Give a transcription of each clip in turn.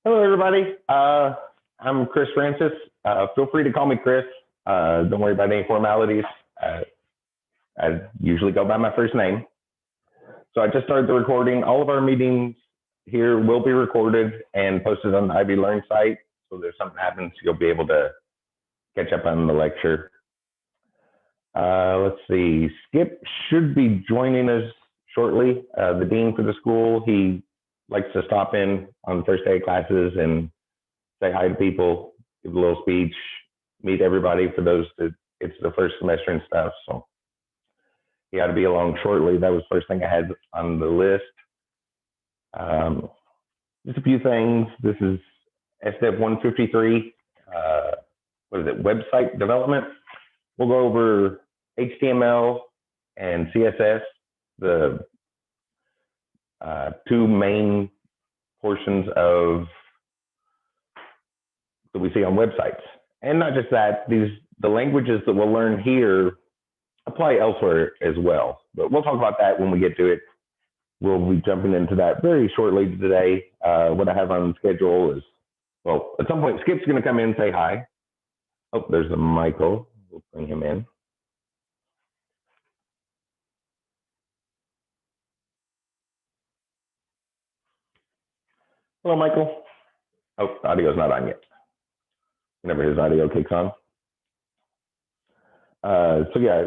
Hello, everybody. I'm Chris Francis. Feel free to call me Chris. Don't worry about any formalities. I usually go by my first name. So I just started the recording. All of our meetings here will be recorded and posted on the Ivy Learn site. So if there's something happens, you'll be able to catch up on the lecture. Let's see. Skip should be joining us shortly. The dean for the school, he likes to stop in on the first day of classes and say hi to people, give a little speech, meet everybody for those that it's the first semester and stuff. So he ought to be along shortly. That was the first thing I had on the list. Just a few things. This is SDEV 153. What is it? Website development. We'll go over HTML and CSS, the two main portions of that we see on websites. And not just that, the languages that we'll learn here apply elsewhere as well. But we'll talk about that when we get to it. We'll be jumping into that very shortly today. What I have on schedule is, well, at some point, Skip's going to come in and say hi. Oh, there's a Michael. We'll bring him in. Hello, Michael. Oh, the audio's not on yet. Whenever his audio kicks on. So yeah,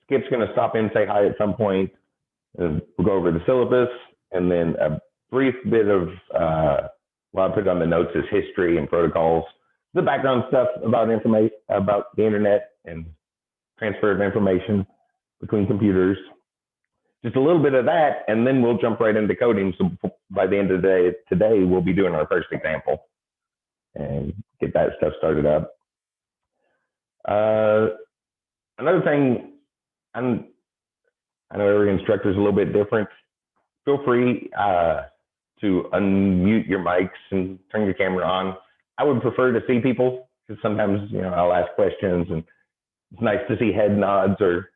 Skip's going to stop in and say hi at some point. And we'll go over the syllabus, and then a brief bit of what I put on the notes is history and protocols, the background stuff about information, about the internet and transfer of information between computers. Just a little bit of that, and then we'll jump right into coding. So by the end of the day, today we'll be doing our first example and get that stuff started up. Another thing, I know every instructor is a little bit different. Feel free to unmute your mics and turn your camera on. I would prefer to see people because sometimes I'll ask questions and it's nice to see head nods or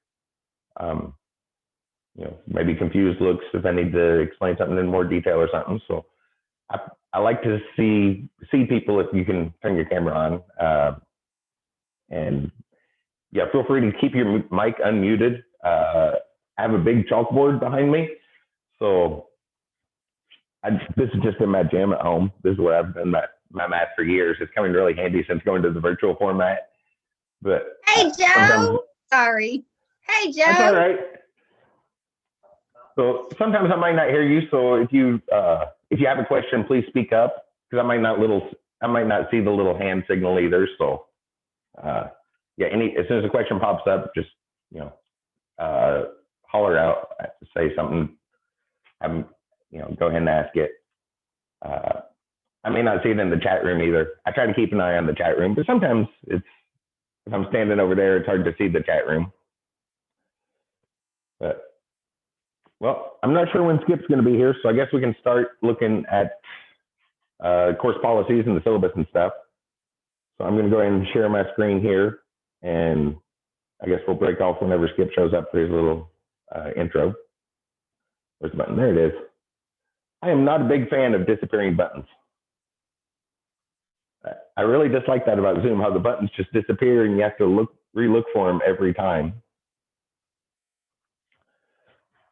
maybe confused looks if I need to explain something in more detail or something. So I like to see people if you can turn your camera on. And yeah, feel free to keep your mic unmuted. I have a big chalkboard behind me. So this has just been my jam at home. This is where I've done my math for years. It's coming really handy since going to the virtual format. But hey, Joe. Sorry. Hey, Joe. That's all right. So sometimes I might not hear you. So if you have a question, please speak up because I might not see the little hand signal either. So yeah, as soon as a question pops up, just holler out, say something. Go ahead and ask it. I may not see it in the chat room either. I try to keep an eye on the chat room, but sometimes if I'm standing over there, it's hard to see the chat room. But well, I'm not sure when Skip's going to be here, so I guess we can start looking at course policies and the syllabus and stuff. So I'm going to go ahead and share my screen here, and I guess we'll break off whenever Skip shows up for his little intro. Where's the button? There it is. I am not a big fan of disappearing buttons. I really dislike that about Zoom, how the buttons just disappear and you have to re-look for them every time.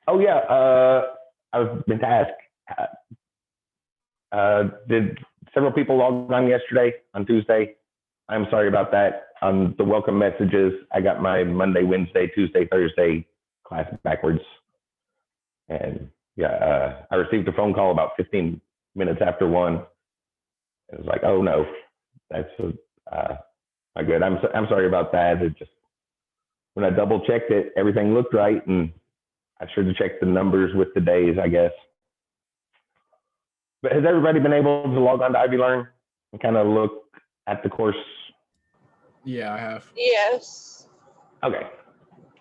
Oh yeah, I was meant to ask, did several people log on yesterday on Tuesday? I'm sorry about that. On the welcome messages, I got my Monday, Wednesday, Tuesday, Thursday class backwards. And yeah, I received a phone call about 15 minutes after 1. It was like, oh no, that's not good. I'm sorry about that. It just, when I double checked it, everything looked right. And I should have checked the numbers with the days, I guess. But has everybody been able to log on to Ivy Learn and kind of look at the course? Yeah, I have. Yes. Okay.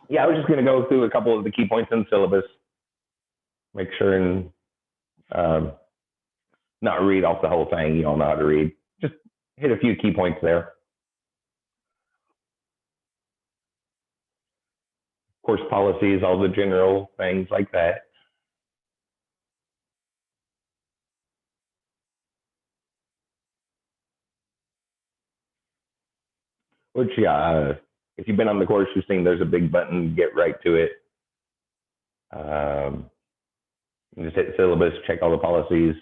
Yeah, I was just going to go through a couple of the key points in the syllabus. Make sure and not read off the whole thing. You all know how to read. Just hit a few key points there. Course policies, all the general things like that. Which, yeah, if you've been on the course, you've seen there's a big button, get right to it. You just hit syllabus, check all the policies,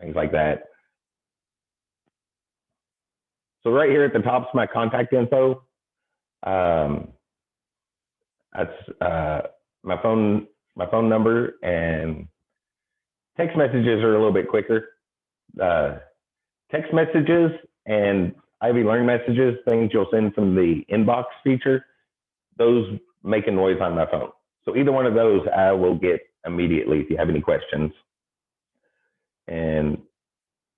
things like that. So right here at the top is my contact info. That's my phone number, and text messages are a little bit quicker. Text messages and Ivy Learn messages, things you'll send from the inbox feature, those make a noise on my phone. So either one of those I will get immediately if you have any questions. And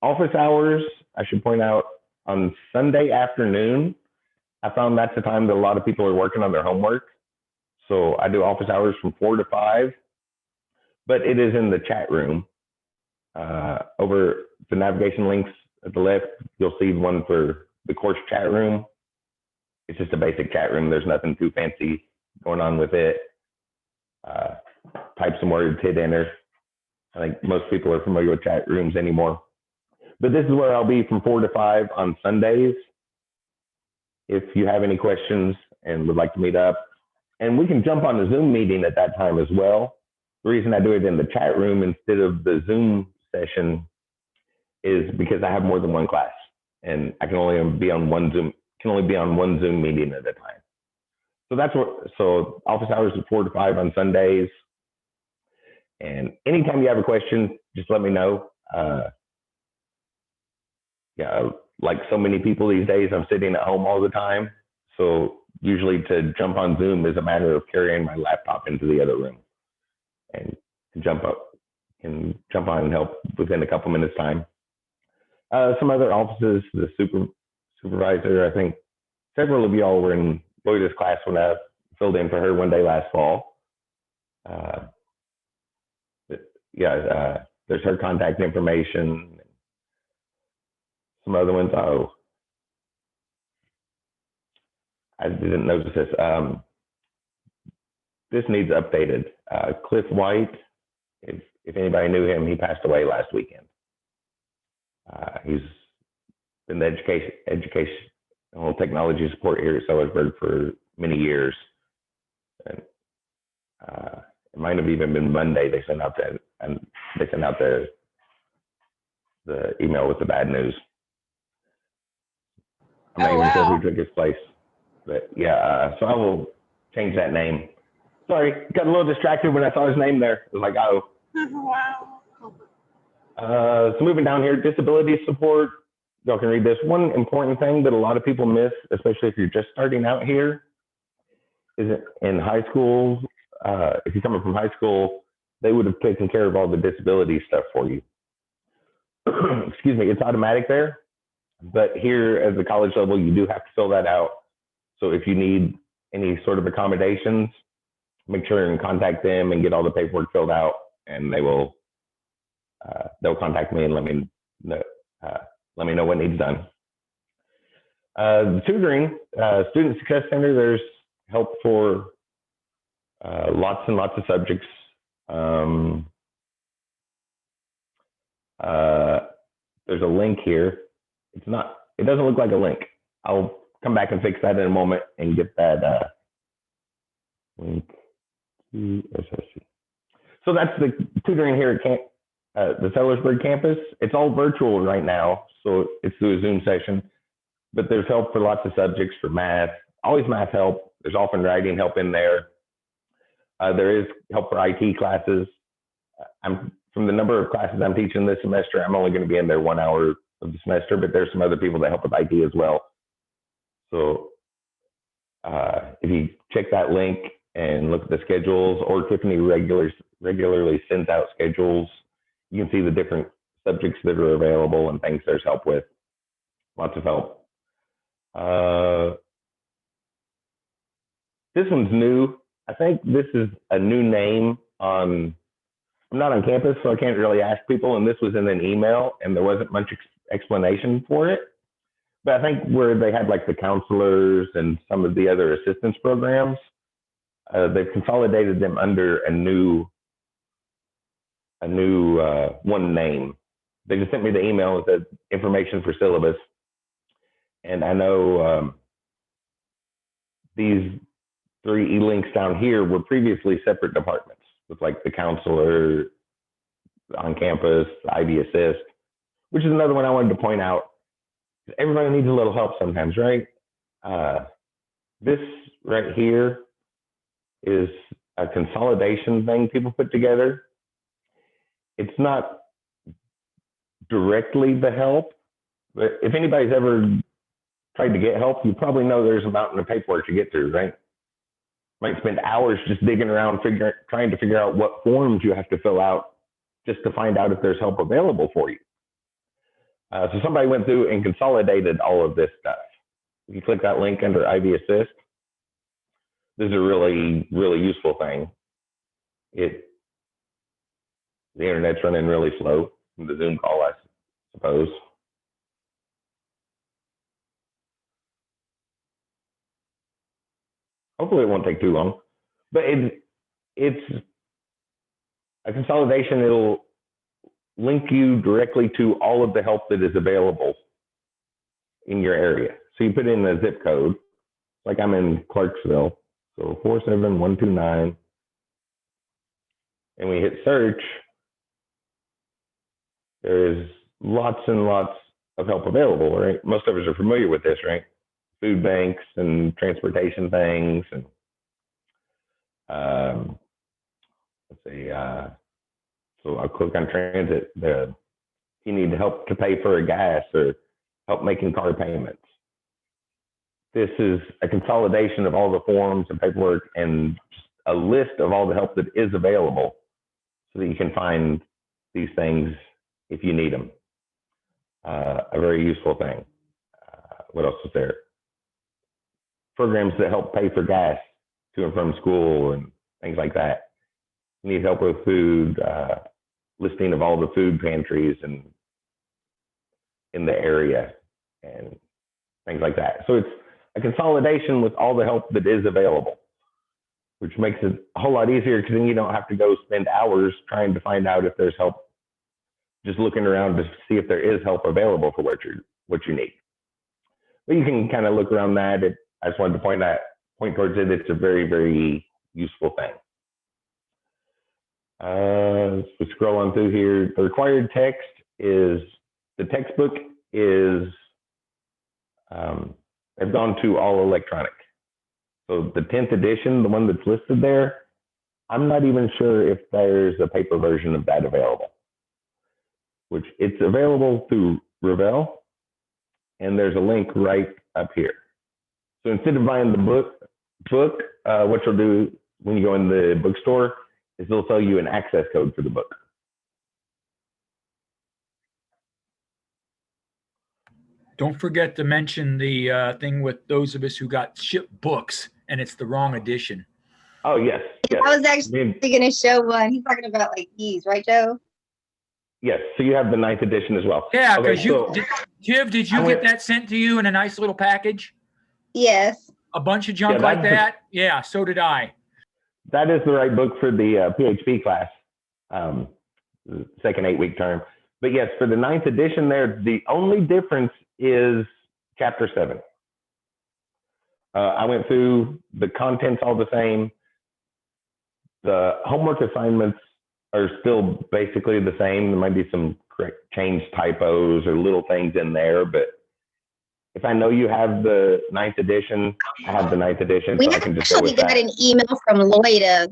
office hours, I should point out, on Sunday afternoon, I found that's the time that a lot of people are working on their homework. So I do office hours from 4 to 5, but it is in the chat room. Over the navigation links at the left, you'll see one for the course chat room. It's just a basic chat room. There's nothing too fancy going on with it. Type some words, hit enter. I think most people are familiar with chat rooms anymore. But this is where I'll be from 4 to 5 on Sundays. If you have any questions and would like to meet up, and we can jump on a Zoom meeting at that time as well. The reason I do it in the chat room instead of the Zoom session is because I have more than one class, and I can only be on one Zoom meeting at a time. So that's what. So office hours are 4 to 5 on Sundays. And anytime you have a question, just let me know. Yeah, like so many people these days, I'm sitting at home all the time. So usually to jump on Zoom is a matter of carrying my laptop into the other room and jump on and help within a couple minutes time. Some other offices, the supervisor, I think several of y'all were in Lloyd's class when I filled in for her one day last fall. There's her contact information. Some other ones. Oh, I didn't notice this. This needs updated. Cliff White, if anybody knew him, he passed away last weekend. He's been the educational technology support here at Sellersburg for many years. And it might have even been Monday they sent out the email with the bad news. I'm not even sure who took his place, but yeah. So I will change that name. Sorry, got a little distracted when I saw his name there. It was like, oh. Wow. So moving down here, disability support. Y'all can read this. One important thing that a lot of people miss, especially if you're just starting out here, is in high school. If you're coming from high school, they would have taken care of all the disability stuff for you. Excuse me, it's automatic there. But here at the college level, you do have to fill that out. So if you need any sort of accommodations, make sure and contact them and get all the paperwork filled out, and they'll contact me and let me know what needs done. The tutoring, Student Success Center, there's help for lots and lots of subjects. There's a link here. It doesn't look like a link. I'll come back and fix that in a moment and get that link to SSC. So that's the tutoring here at the Sellersburg campus. It's all virtual right now, so it's through a Zoom session, but there's help for lots of subjects, for math, always math help. There's often writing help in there. There is help for IT classes. From the number of classes I'm teaching this semester, I'm only going to be in there 1 hour of the semester, but there's some other people that help with IT as well. So if you check that link and look at the schedules, or Tiffany regularly sends out schedules, you can see the different subjects that are available and things there's help with. Lots of help. This one's new. I think this is a new name I'm not on campus, so I can't really ask people, and this was in an email, and there wasn't much explanation for it. But I think where they had like the counselors and some of the other assistance programs, they've consolidated them under a new one name. They just sent me the email with the information for syllabus. And I know these 3 e-links down here were previously separate departments with like the counselor on campus, IB assist, which is another one I wanted to point out. Everybody needs a little help sometimes, right? This right here is a consolidation thing people put together. It's not directly the help, but if anybody's ever tried to get help, you probably know there's a mountain of paperwork to get through, right? Might spend hours just digging around, trying to figure out what forms you have to fill out just to find out if there's help available for you. So somebody went through and consolidated all of this stuff. If you click that link under IB Assist, this is a really, really useful thing. The internet's running really slow from the Zoom call, I suppose. Hopefully it won't take too long, but it's a consolidation. It'll link you directly to all of the help that is available in your area. So you put in a zip code, like I'm in Clarksville, so 47129, and we hit search. There's lots and lots of help available, right? Most of us are familiar with this, right? Food banks and transportation things, and let's see. So I'll click on transit. If you need help to pay for a gas or help making car payments, this is a consolidation of all the forms and paperwork and a list of all the help that is available, so that you can find these things if you need them. A very useful thing. What else is there? Programs that help pay for gas to and from school and things like that. You need help with food, listing of all the food pantries and in the area and things like that. So it's a consolidation with all the help that is available, which makes it a whole lot easier, because then you don't have to go spend hours trying to find out if there's help, just looking around to see if there is help available for what you need. But you can kind of look around that. I just wanted to point towards it. It's a very, very useful thing. Let's scroll on through here. The required text is, the textbook is, they've gone to all electronic. So the 10th edition, the one that's listed there, I'm not even sure if there's a paper version of that available, which it's available through Revell, and there's a link right up here. So instead of buying the book, what you'll do when you go in the bookstore is they'll tell you an access code for the book. Don't forget to mention the thing with those of us who got shipped books and it's the wrong edition. Oh, yes. Yes. I was actually going to show one. He's talking about like these, right, Joe? Yes. So you have the 9th edition as well. Yeah, because okay, Jiv, did you get that sent to you in a nice little package? Yes. A bunch of junk like that? Yeah, so did I. That is the right book for the PHP class, second 8-week term. But yes, for the 9th edition there, the only difference is chapter 7. I went through, the content's all the same. The homework assignments are still basically the same. There might be some change typos or little things in there, but if I know you have the 9th edition, I have the 9th edition. We so I can just go with got that. an email from Lloyda.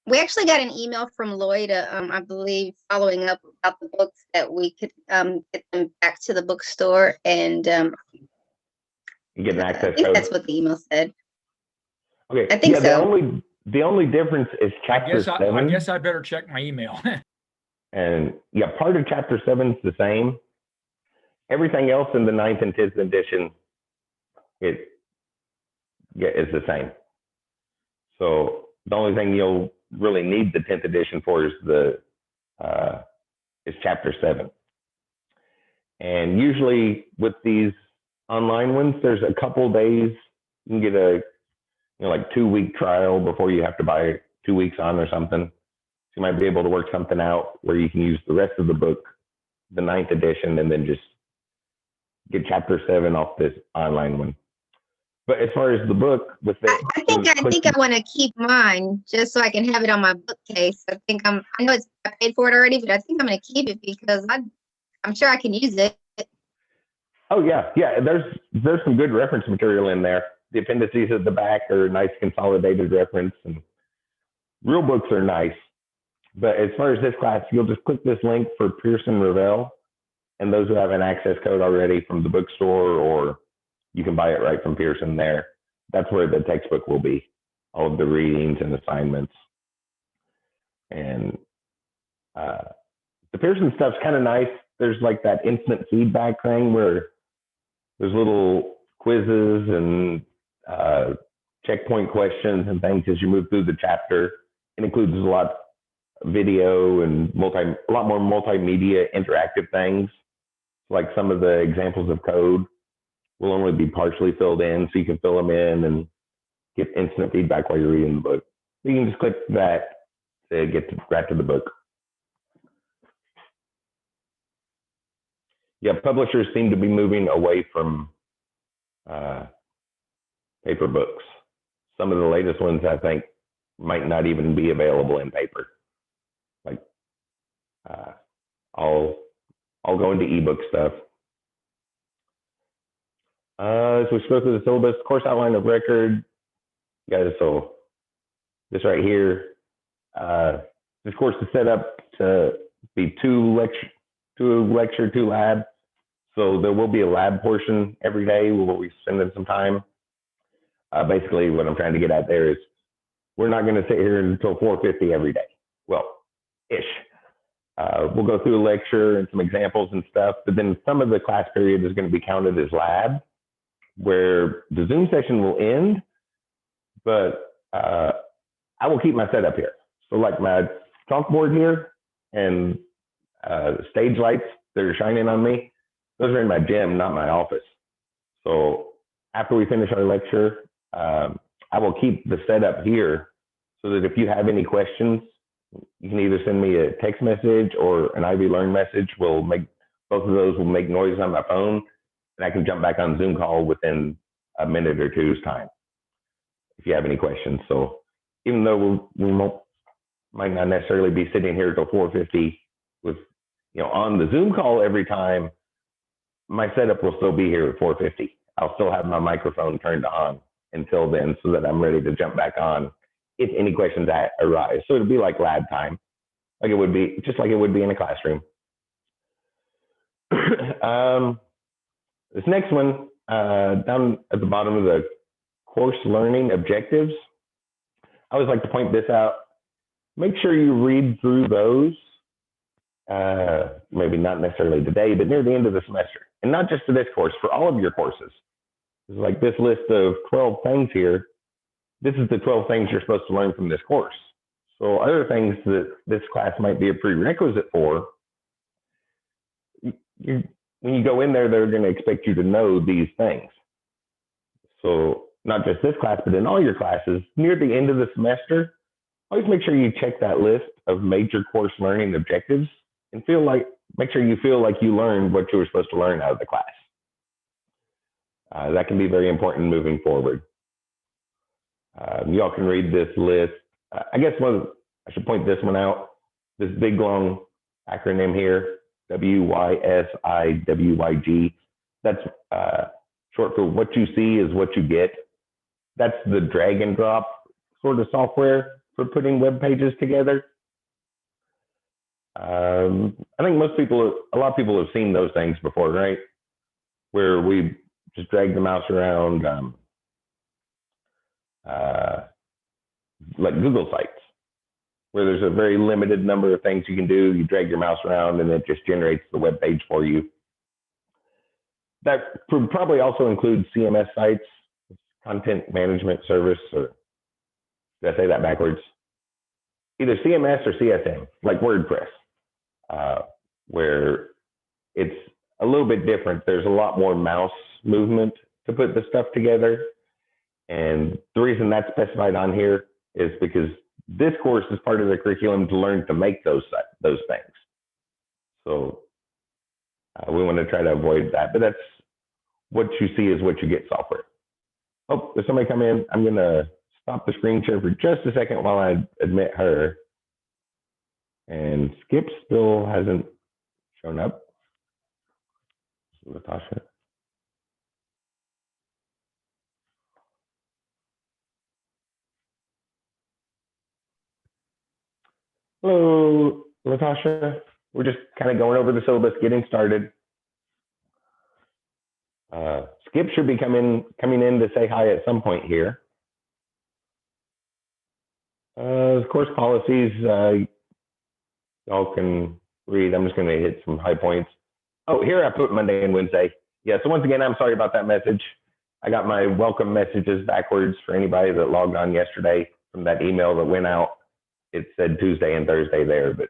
We actually got an email from Lloyda, I believe, following up about the books that we could get them back to the bookstore, and You get an access I think code. that's what the email said. Okay. I think so. The only difference is chapter 7. I guess I better check my email. And yeah, part of chapter 7 is the same. Everything else in the 9th and 10th edition, is the same. So the only thing you'll really need the 10th edition for is chapter 7. And usually with these online ones, there's a couple days you can get a like 2-week trial before you have to buy 2 weeks on or something. So you might be able to work something out where you can use the rest of the book, the 9th edition, and then just get chapter 7 off this online one. But as far as the book, with it, I think I want to keep mine just so I can have it on my bookcase. I know I paid for it already, but I think I'm going to keep it because I'm sure I can use it. Oh yeah. There's some good reference material in there. The appendices at the back are nice consolidated reference, and real books are nice. But as far as this class, you'll just click this link for Pearson Ravel, and those who have an access code already from the bookstore, or you can buy it right from Pearson there. That's where the textbook will be, all of the readings and assignments. And the Pearson stuff's kind of nice. There's like that instant feedback thing where there's little quizzes and checkpoint questions and things as you move through the chapter. It includes a lot of video and a lot more multimedia interactive things. Like some of the examples of code will only be partially filled in, so you can fill them in and get instant feedback while you're reading the book. You can just click that to get right to the book. Yeah, publishers seem to be moving away from paper books. Some of the latest ones, I think, might not even be available in paper. Like, I'll go into ebook stuff. So we spoke to the syllabus, course outline of record. Guys, so this right here, this course is set up to be two lecture, two lab. So there will be a lab portion every day where we spend in some time. Basically, what I'm trying to get at there is we're not going to sit here until 4:50 every day. Well, ish. We'll go through a lecture and some examples and stuff, but then some of the class period is going to be counted as lab, where the Zoom session will end, but I will keep my setup here. So like my chalkboard here and stage lights that are shining on me, those are in my gym, not my office. So after we finish our lecture, I will keep the setup here so that if you have any questions, you can either send me a text message or an Ivy Learn message. Both of those will make noise on my phone, and I can jump back on Zoom call within a minute or two's time if you have any questions. So even though we might not necessarily be sitting here till 4:50 with, on the Zoom call every time, my setup will still be here at 4:50. I'll still have my microphone turned on until then so that I'm ready to jump back on if any questions arise. So it'll be like lab time, like it would be in a classroom. This next one, down at the bottom of the course learning objectives, I always like to point this out. Make sure you read through those, maybe not necessarily today, but near the end of the semester. And not just for this course, for all of your courses. It's like this list of 12 things here. This is the 12 things you're supposed to learn from this course. So other things that this class might be a prerequisite for, when you go in there, they're going to expect you to know these things. So not just this class, but in all your classes, near the end of the semester, always make sure you check that list of major course learning objectives and make sure you feel like you learned what you were supposed to learn out of the class. That can be very important moving forward. Y'all can read this list. I guess I should point this one out. This big long acronym here, WYSIWYG. That's short for what you see is what you get. That's the drag and drop sort of software for putting web pages together. I think a lot of people have seen those things before, right? Where we just drag the mouse around, like Google Sites, where there's a very limited number of things you can do. You drag your mouse around and it just generates the web page for you. That probably also includes CMS sites, content management service, or did I say that backwards? Either CMS or CSM, like WordPress, where it's a little bit different. There's a lot more mouse movement to put the stuff together. And the reason that's specified on here is because this course is part of the curriculum to learn to make those things. So we want to try to avoid that, but that's what you see is what you get software. Oh, there's somebody come in. I'm going to stop the screen share for just a second while I admit her. And Skip still hasn't shown up. Latasha. Hello, Latasha. We're just kind of going over the syllabus, getting started. Skip should be coming in to say hi at some point here. Of course, policies, y'all can read. I'm just going to hit some high points. Oh, here I put Monday and Wednesday. Yeah, so once again, I'm sorry about that message. I got my welcome messages backwards for anybody that logged on yesterday from that email that went out. It said Tuesday and Thursday there, but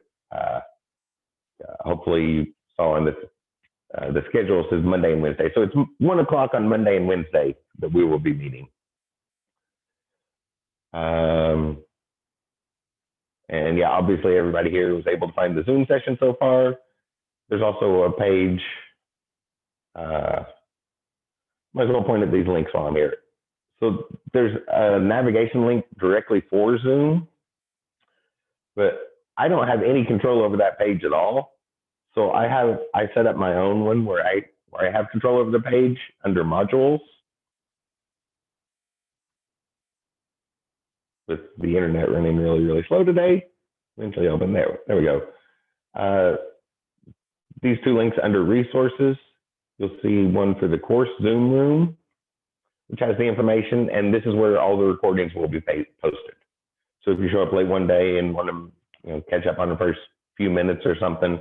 hopefully you saw on this, the schedule says Monday and Wednesday. So it's 1 o'clock on Monday and Wednesday that we will be meeting. And yeah, obviously everybody here was able to find the Zoom session so far. There's also a page. Might as well point at these links while I'm here. So there's a navigation link directly for Zoom, but I don't have any control over that page at all. So I set up my own one where I have control over the page under modules. With the internet running really, really slow today. Eventually open there. There we go. These two links under resources, you'll see one for the course Zoom room, which has the information, and this is where all the recordings will be posted. So if you show up late one day and want to catch up on the first few minutes or something,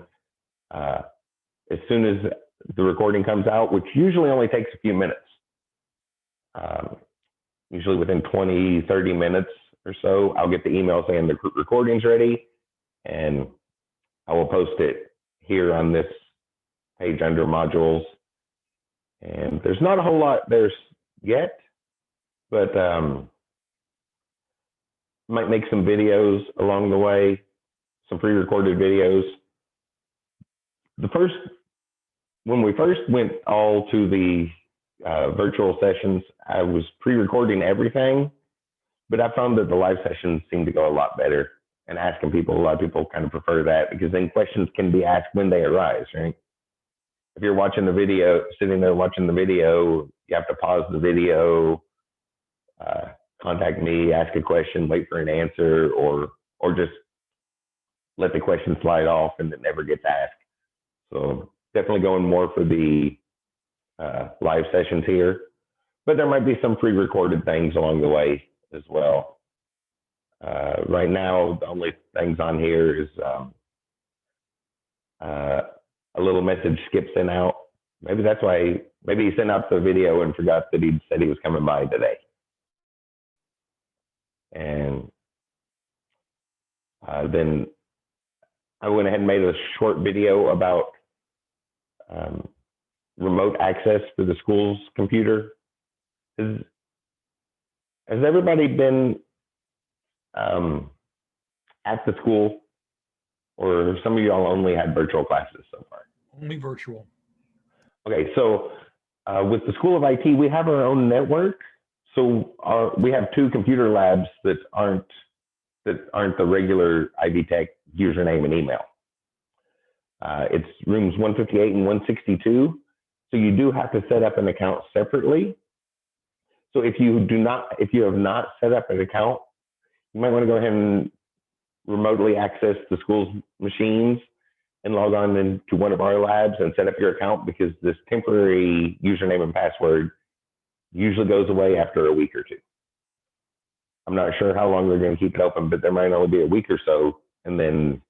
as soon as the recording comes out, which usually only takes a few minutes, usually within 20, 30 minutes or so, I'll get the email saying the recording's ready, and I will post it here on this page under modules. And there's not a whole lot there yet, but might make some videos along the way, some pre-recorded videos. When we first went all to the virtual sessions, I was pre-recording everything, but I found that the live sessions seem to go a lot better, and asking people, a lot of people kind of prefer that because then questions can be asked when they arise, right? If you're watching the video, sitting there watching the video, you have to pause the video, contact me, ask a question, wait for an answer, or just let the question slide off and it never gets asked. So definitely going more for the live sessions here, but there might be some pre-recorded things along the way as well. Right now, the only things on here is a little message Skip sent out. Maybe that's why, maybe he sent out the video and forgot that he said he was coming by today. And then I went ahead and made a short video about remote access to the school's computer. Has everybody been at the school, or some of y'all only had virtual classes so far? Only virtual. Okay, so with the School of IT, we have our own network. So we have 2 computer labs that aren't the regular Ivy Tech username and email. It's rooms 158 and 162. So you do have to set up an account separately. So if you have not set up an account, you might want to go ahead and remotely access the school's machines and log on into one of our labs and set up your account, because this temporary username and password usually goes away after a week or 2. I'm not sure how long they're going to keep it open, but there might only be a week or so. And then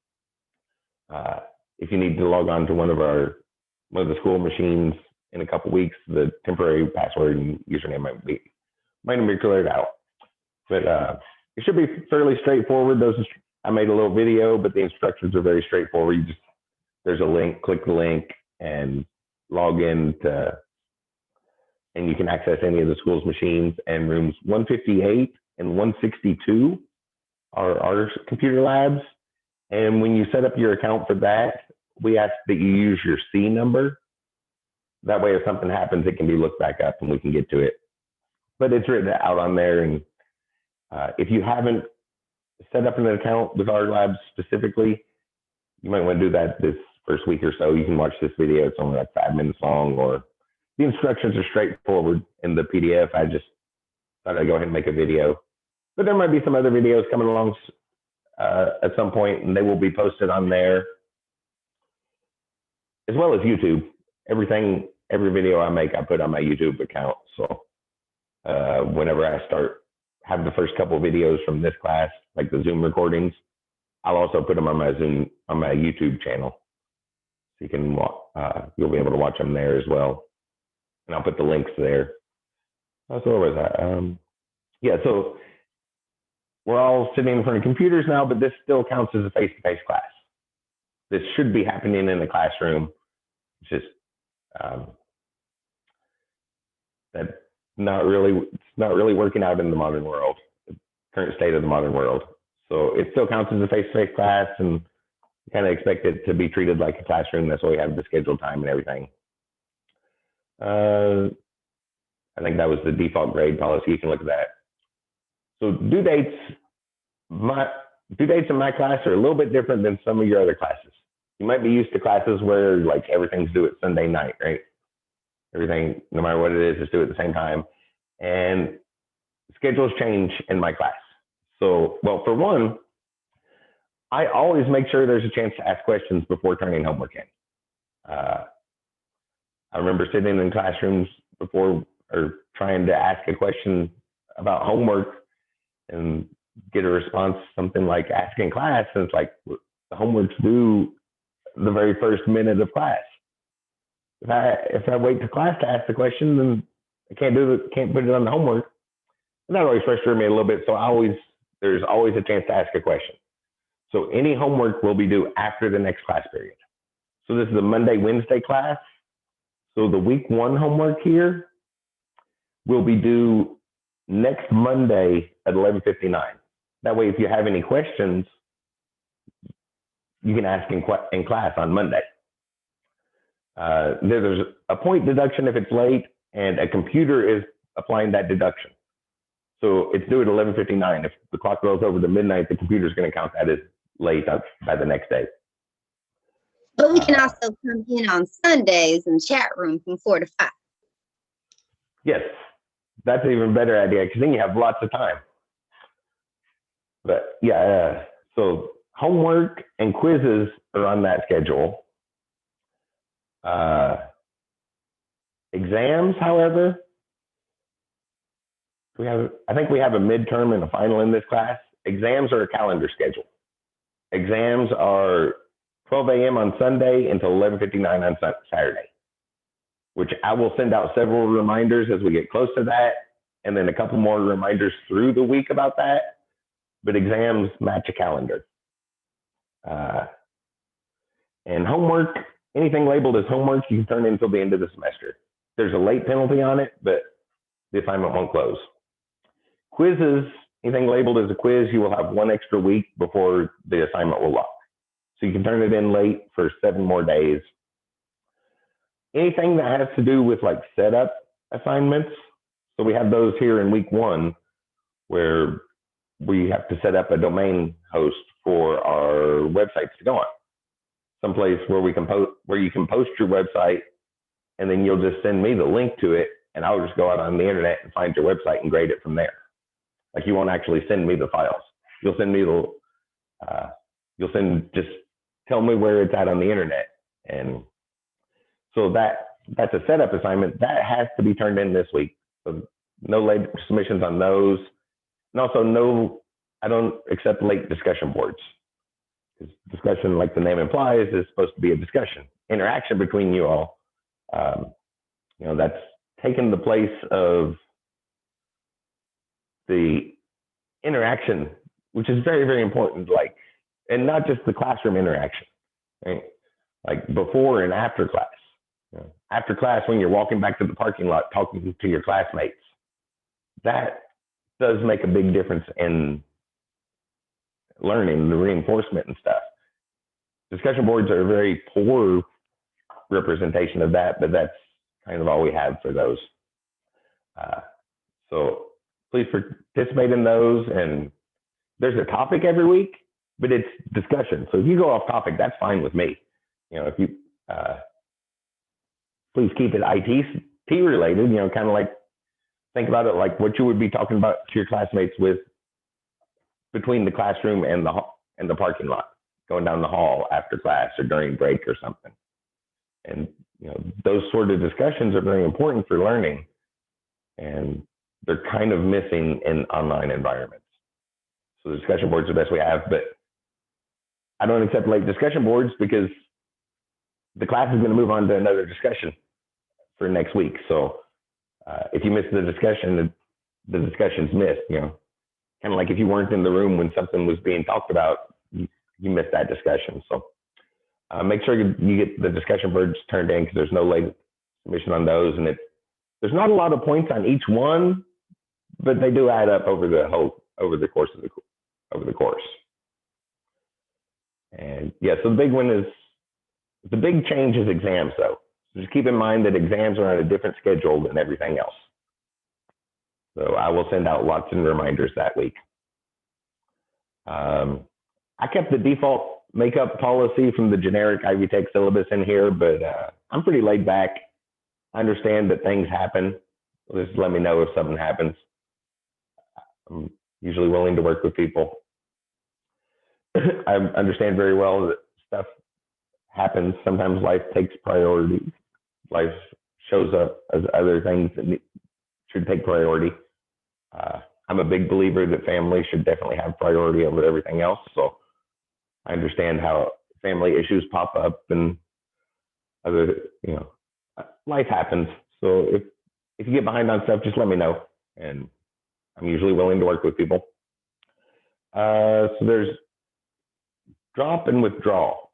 if you need to log on to one of the school machines in a couple weeks, the temporary password and username might be cleared out. But it should be fairly straightforward. I made a little video, but the instructions are very straightforward. There's a link, click the link and log in and you can access any of the school's machines. And rooms 158 and 162 are our computer labs. And when you set up your account for that, we ask that you use your C number. That way, if something happens, it can be looked back up and we can get to it. but it's written out on there. And if you haven't set up an account with our labs specifically, you might want to do that this first week or so. You can watch this video. It's only like 5 minutes long, or the instructions are straightforward in the PDF. I just thought I'd go ahead and make a video. But there might be some other videos coming along at some point, and they will be posted on there, as well as YouTube. Every video I make, I put on my YouTube account. So whenever I have the first couple of videos from this class, like the Zoom recordings, I'll also put them on my YouTube channel. So you can you'll be able to watch them there as well. And I'll put the links there. So where was that? Yeah, so we're all sitting in front of computers now, but this still counts as a face-to-face class. This should be happening in the classroom. It's just it's not really working out in the modern world, the current state of the modern world. So it still counts as a face-to-face class, and kind of expect it to be treated like a classroom. That's why we have the scheduled time and everything. I think that was the default grade policy. You can look at that. So due dates in my class are a little bit different than some of your other classes. You might be used to classes where like everything's due at Sunday night, right? Everything, no matter what it is due at the same time. And schedules change in my class. So, well, for one, I always make sure there's a chance to ask questions before turning homework in. I remember sitting in classrooms before, or trying to ask a question about homework and get a response, something like asking class, and it's like, the homework's due the very first minute of class. If I wait to class to ask the question, then I can't put it on the homework. And that always frustrated me a little bit. So there's always a chance to ask a question. So any homework will be due after the next class period. So this is a Monday, Wednesday class. So the week 1 homework here will be due next Monday at 11:59. That way, if you have any questions, you can ask in class on Monday. There's a point deduction if it's late, and a computer is applying that deduction. So it's due at 11:59. If the clock goes over to midnight, the computer is going to count that as late by the next day. But we can also come in on Sundays in chat room from 4 to 5. Yes, that's an even better idea, because then you have lots of time. But yeah, so homework and quizzes are on that schedule. Exams, however, I think we have a midterm and a final in this class. Exams are a calendar schedule. Exams are 12 a.m. on Sunday until 11:59 on Saturday, which I will send out several reminders as we get close to that, and then a couple more reminders through the week about that. But exams match a calendar. And homework, anything labeled as homework, you can turn in until the end of the semester. There's a late penalty on it, but the assignment won't close. Quizzes, anything labeled as a quiz, you will have 1 extra week before the assignment will lock. So you can turn it in late for 7 more days. Anything that has to do with like setup assignments, so we have those here in week 1, where we have to set up a domain host for our websites to go on. Someplace where you can post your website, and then you'll just send me the link to it, and I'll just go out on the internet and find your website and grade it from there. Like, you won't actually send me the files. You'll send me just tell me where it's at on the internet. And so that's a setup assignment that has to be turned in this week. So no late submissions on those. And also I don't accept late discussion boards. Because discussion, like the name implies, is supposed to be a discussion, interaction between you all. That's taken the place of the interaction, which is very, very important, and not just the classroom interaction, right? Like before and after class. After class, when you're walking back to the parking lot talking to your classmates, that does make a big difference in learning, the reinforcement and stuff. Discussion boards are a very poor representation of that, but that's kind of all we have for those. So please participate in those. And there's a topic every week, but it's discussion. So if you go off topic, that's fine with me. If you please keep it IT related, kind of like, think about it like what you would be talking about to your classmates with between the classroom and the parking lot, going down the hall after class or during break or something. And those sort of discussions are very important for learning, and they're kind of missing in online environments. So the discussion boards are the best we have, but I don't accept late discussion boards because the class is going to move on to another discussion for next week. So if you miss the discussion, the discussion's missed, kind of like if you weren't in the room when something was being talked about, you missed that discussion. So make sure you get the discussion boards turned in because there's no late submission on those. And there's not a lot of points on each one, but they do add up over the course of the course. And yeah, so the big one is, the big change is exams though. So just keep in mind that exams are on a different schedule than everything else. So I will send out lots of reminders that week. I kept the default makeup policy from the generic Ivy Tech syllabus in here, but I'm pretty laid back. I understand that things happen. Just let me know if something happens. I'm usually willing to work with people. I understand very well that stuff happens. Sometimes life takes priority. Life shows up as other things that should take priority. I'm a big believer that family should definitely have priority over everything else. So I understand how family issues pop up and other, life happens. So if you get behind on stuff, just let me know. And I'm usually willing to work with people. So there's drop and withdrawal.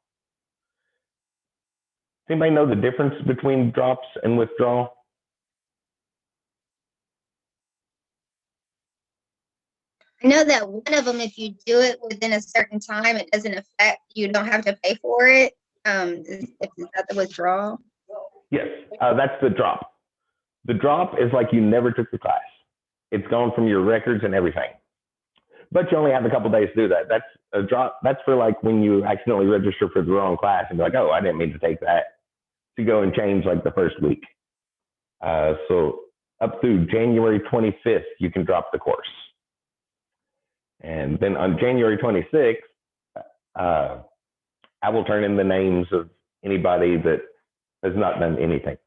Does anybody know the difference between drops and withdrawal? I know that one of them, if you do it within a certain time, it doesn't affect, you don't have to pay for it. Is that the withdrawal? Yes, that's the drop. The drop is like you never took the class. It's gone from your records and everything. But you only have a couple days to do that. That's a drop. That's for like when you accidentally register for the wrong class and be like, oh, I didn't mean to take that. To go and change like the first week. So up through January 25th, you can drop the course. And then on January 26th, I will turn in the names of anybody that has not done anything.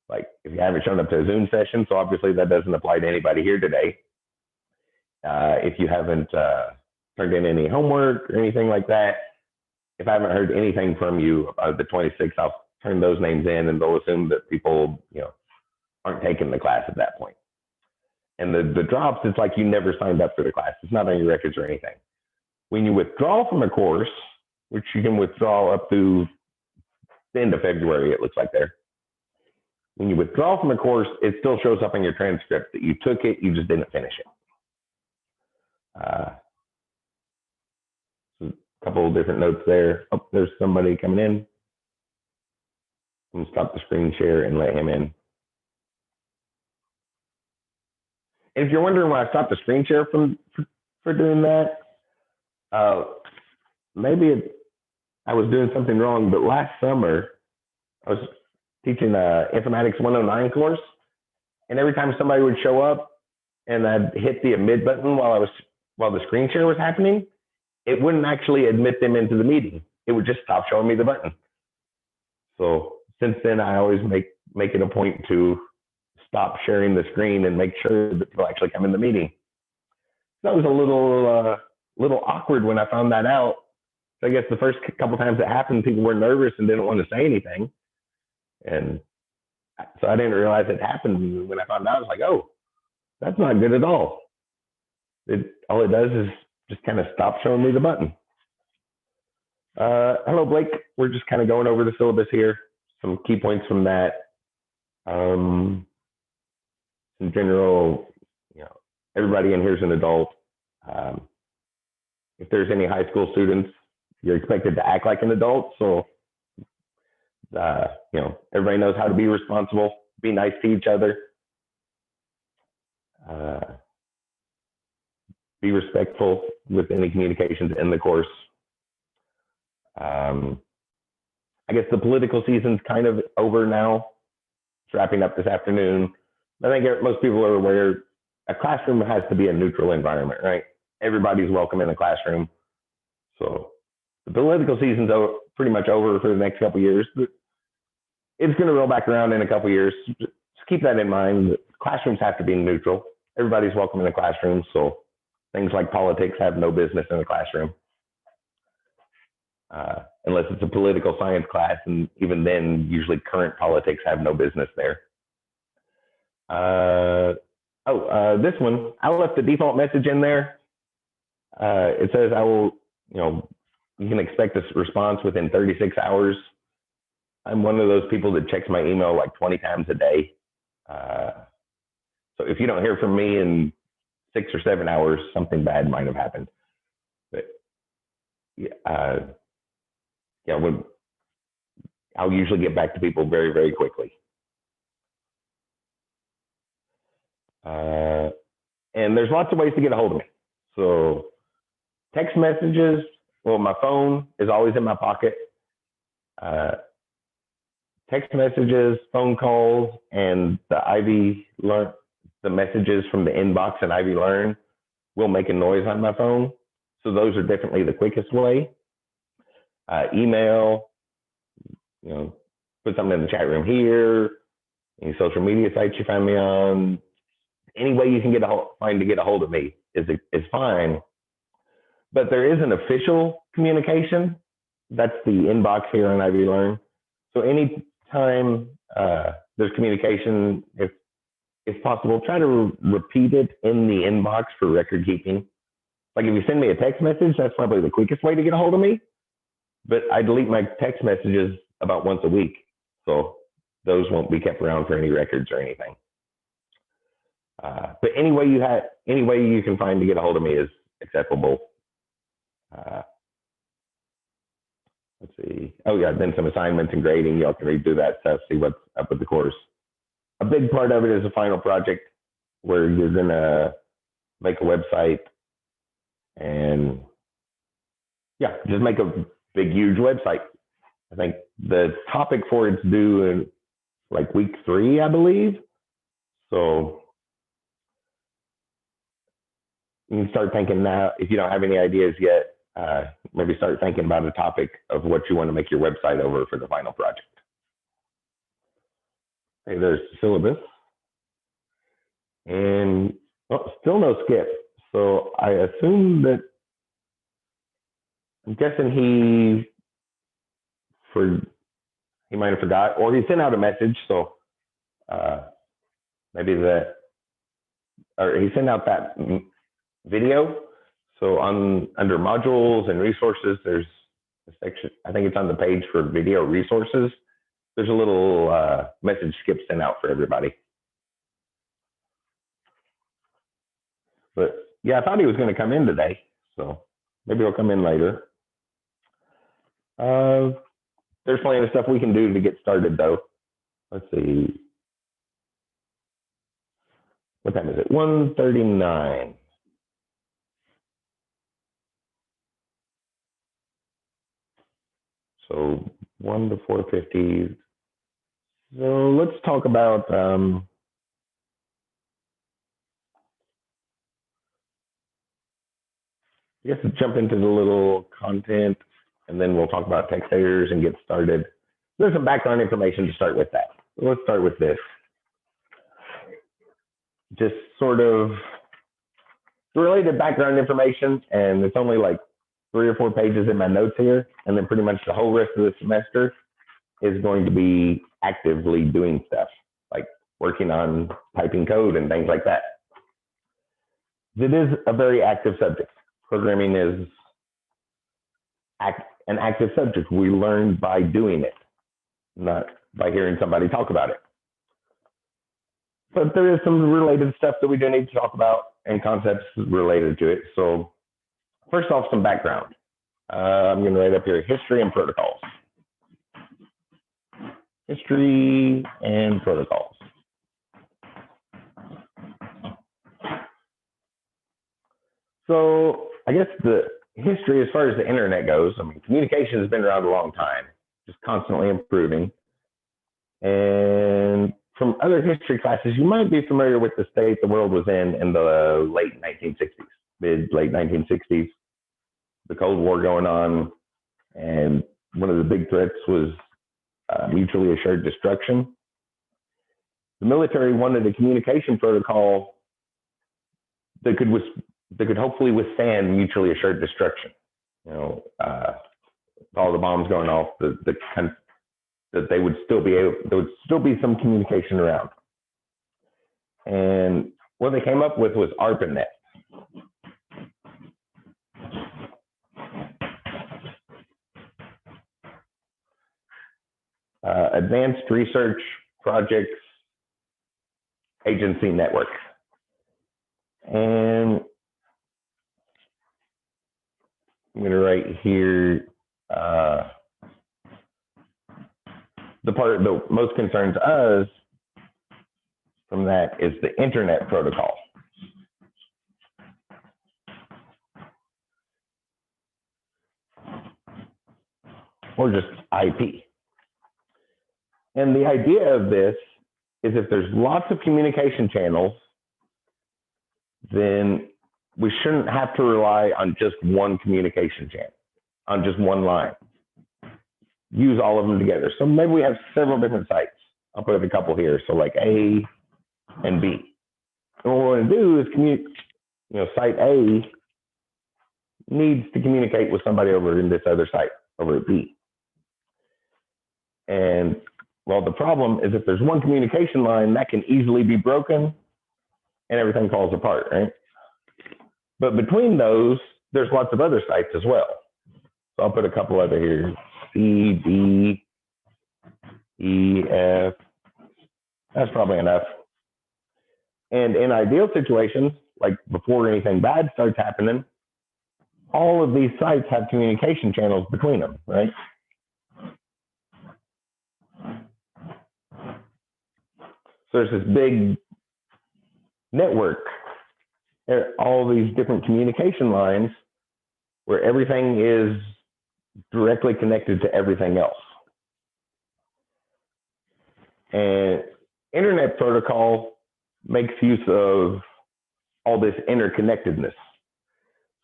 Like if you haven't shown up to a Zoom session, so obviously that doesn't apply to anybody here today. If you haven't turned in any homework or anything like that, if I haven't heard anything from you about the 26th, I'll turn those names in and they'll assume that people, aren't taking the class at that point. And the drops, it's like you never signed up for the class. It's not on your records or anything. When you withdraw from a course, which you can withdraw up to the end of February, it looks like there. When you withdraw from a course, it still shows up in your transcript that you took it, you just didn't finish it. So a couple of different notes there. Oh, there's somebody coming in. I'm gonna stop the screen share and let him in. And if you're wondering why I stopped the screen share for doing that, maybe I was doing something wrong, but last summer I was teaching a Informatics 109 course, and every time somebody would show up and I'd hit the admit button while the screen share was happening, it wouldn't actually admit them into the meeting. It would just stop showing me the button. So since then, I always make it a point to stop sharing the screen and make sure that people actually come in the meeting. That was a little awkward when I found that out. So I guess the first couple times it happened, people were nervous and didn't want to say anything. And so I didn't realize it happened. When I found out, I was like, oh, that's not good at all. All it does is just kind of stop showing me the button. Hello, Blake. We're just kind of going over the syllabus here. Some key points from that. In general, everybody in here is an adult. If there's any high school students, you're expected to act like an adult. So, everybody knows how to be responsible, be nice to each other. be respectful with any communications in the course. I guess the political season's kind of over now. It's wrapping up this afternoon. I think most people are aware a classroom has to be a neutral environment, right? Everybody's welcome in the classroom. So the political season's pretty much over for the next couple of years. But it's going to roll back around in a couple of years. Just keep that in mind. Classrooms have to be neutral. Everybody's welcome in the classroom. So things like politics have no business in the classroom. Unless it's a political science class, and even then, usually current politics have no business there. This one, I left the default message in there. It says I will, you can expect a response within 36 hours. I'm one of those people that checks my email like 20 times a day. So if you don't hear from me in 6 or 7 hours, something bad might have happened. But I'll usually get back to people very, very quickly. And there's lots of ways to get a hold of me. So text messages, well, my phone is always in my pocket. Text messages, phone calls, and the messages from the inbox and Ivy Learn will make a noise on my phone. So those are definitely the quickest way. Email, put something in the chat room here, any social media sites you find me on. Any way you can find to get a hold of me is fine. But there is an official communication. That's the inbox here on Ivy Learn. So anytime there's communication, if possible, try to repeat it in the inbox for record keeping. Like if you send me a text message, that's probably the quickest way to get a hold of me. But I delete my text messages about once a week. So those won't be kept around for any records or anything. But any way you can find to get a hold of me is acceptable. Let's see. Oh yeah, then some assignments and grading. Y'all can redo that stuff, see what's up with the course. A big part of it is a final project where you're gonna make a website and just make a big, huge website. I think the topic for it's due in like week 3, I believe. So you can start thinking now, if you don't have any ideas yet, maybe start thinking about a topic of what you want to make your website over for the final project. Okay, there's the syllabus. And still no skip. So I assume that, I'm guessing he might have forgot, or he sent out a message. So maybe he sent out that video. So under modules and resources, there's a section, I think it's on the page for video resources. There's a little message skip sent out for everybody. But yeah, I thought he was going to come in today. So maybe he'll come in later. There's plenty of stuff we can do to get started though. Let's see. What time is it? 1:39. So 1 to 4:50. So let's talk about I guess jump into the little content, and then we'll talk about text editors and get started. There's some background information to start with that. Let's start with this. Just sort of related background information, and it's only like 3 or 4 pages in my notes here, and then pretty much the whole rest of the semester is going to be actively doing stuff, like working on typing code and things like that. It is a very active subject. Programming is an active subject. We learn by doing it, not by hearing somebody talk about it. But there is some related stuff that we do need to talk about and concepts related to it. So first off, some background. I'm going to write up here, history and protocols. History and protocols. So I guess the history as far as the internet goes, I mean, communication has been around a long time, just constantly improving. And from other history classes, you might be familiar with the state the world was in the late 1960s, mid-late 1960s, the Cold War going on. And one of the big threats was mutually assured destruction. The military wanted a communication protocol that could hopefully withstand mutually assured destruction. You know, all the bombs going off, that they would still be able, there would still be some communication around. And what they came up with was Arpanet. Advanced Research Projects Agency Network. And I'm going to write here the part that most concerns us from that is the Internet Protocol. Or just IP. And the idea of this is if there's lots of communication channels, then we shouldn't have to rely on just one communication channel, on just one line. Use all of them together. So maybe we have several different sites. I'll put a couple here. So like A and B. And what we're going to do is site A needs to communicate with somebody over in this other site, over at B. And well, the problem is if there's one communication line, that can easily be broken and everything falls apart, right? But between those, there's lots of other sites as well. So I'll put a couple other here. C, D, E, F. That's probably enough. And in ideal situations, like before anything bad starts happening, all of these sites have communication channels between them, right? So there's this big network, all these different communication lines where everything is directly connected to everything else. And Internet Protocol makes use of all this interconnectedness.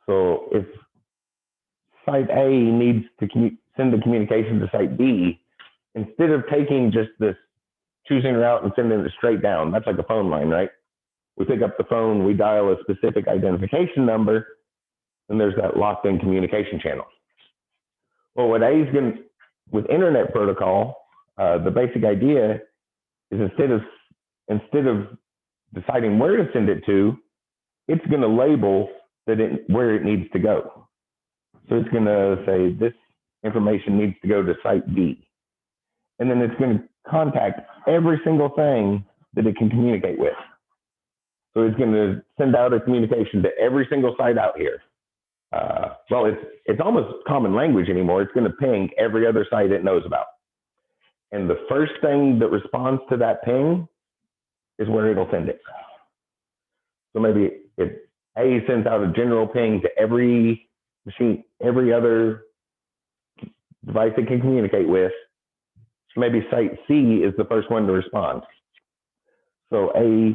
So if site A needs to send the communication to site B, instead of taking just this choosing a route and sending it straight down, that's like a phone line, right? We pick up the phone, we dial a specific identification number, and there's that locked in communication channel. Well, what A's going with Internet Protocol, the basic idea is instead of deciding where to send it to, it's going to label where it needs to go. So it's going to say this information needs to go to site B. And then it's going to contact every single thing that it can communicate with. So it's going to send out a communication to every single site out here. Well, it's almost common language anymore. It's going to ping every other site it knows about. And the first thing that responds to that ping is where it'll send it. So maybe if A sends out a general ping to every machine, every other device it can communicate with, maybe site C is the first one to respond. So A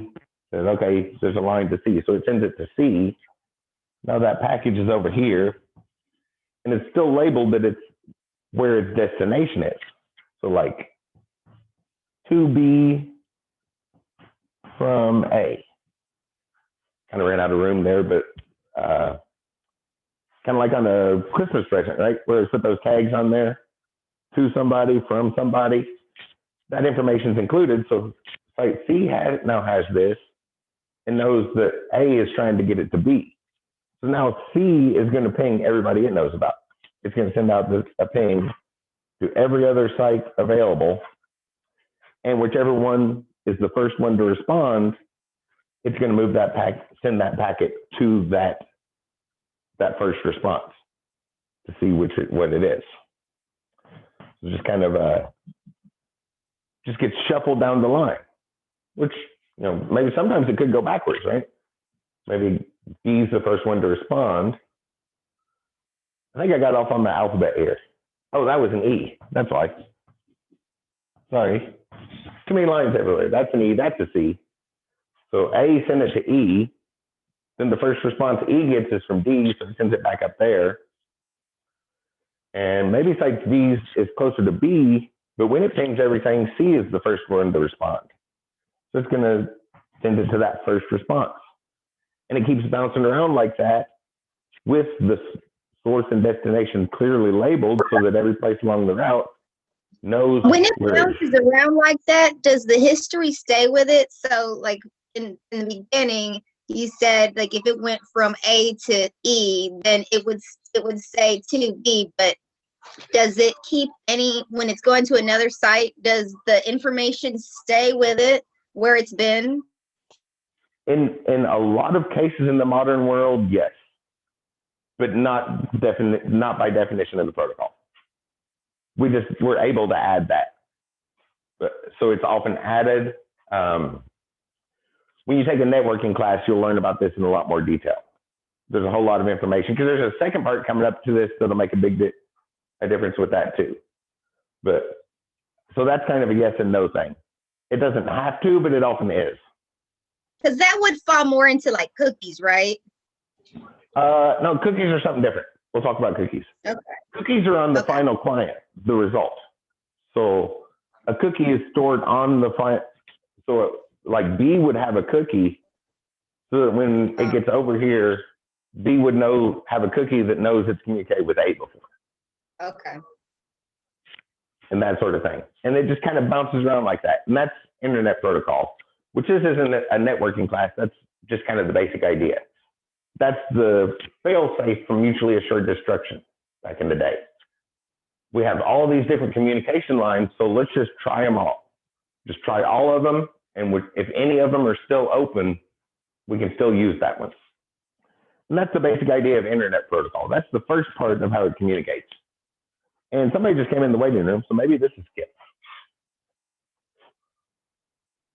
says, okay, there's a line to C. So it sends it to C. Now that package is over here, and it's still labeled that it's where its destination is. So like 2B from A. Kind of ran out of room there, but kind of like on a Christmas present, right? Where they put those tags on there, to somebody, from somebody. That information is included. So site C now has this and knows that A is trying to get it to B. So now C is going to ping everybody it knows about. It's going to send out a ping to every other site available. And whichever one is the first one to respond, it's going to move that send that packet to that first response to see what it is. So just kind of just gets shuffled down the line, which maybe sometimes it could go backwards, right? maybe D's the first one to respond. I think I got off on the alphabet here. Oh, that was an E. That's why. Sorry. Too many lines everywhere. That's an E. That's a C. So A sent it to E. Then the first response E gets is from D, so it sends it back up there. And maybe site D is closer to B, but when it pings everything, C is the first one to respond. So it's going to send it to that first response. And it keeps bouncing around like that with the source and destination clearly labeled so that every place along the route knows When it where bounces around like that, does the history stay with it? So like in the beginning, you said like if it went from A to E, then it would say to B, but does it keep any, when it's going to another site, does the information stay with it where it's been? In a lot of cases in the modern world, yes, but not by definition of the protocol. We're able to add that. So it's often added. When you take a networking class, you'll learn about this in a lot more detail. There's a whole lot of information because there's a second part coming up to this that'll make a difference with that too. But so that's kind of a yes and no thing. It doesn't have to, but it often is. Because that would fall more into like cookies, right? No, cookies are something different. We'll talk about cookies. Okay. Cookies are on the final client, the result. So a cookie is stored on the client. So like B would have a cookie so that when it gets over here, B would have a cookie that knows it's communicated with A before. Okay. And that sort of thing. And it just kind of bounces around like that. And that's Internet Protocol, which this isn't a networking class. That's just kind of the basic idea. That's the fail-safe for mutually assured destruction back in the day. We have all these different communication lines, so let's just try them all. Just try all of them, and if any of them are still open, we can still use that one. And that's the basic idea of Internet Protocol. That's the first part of how it communicates. And somebody just came in the waiting room, so maybe this is Skip.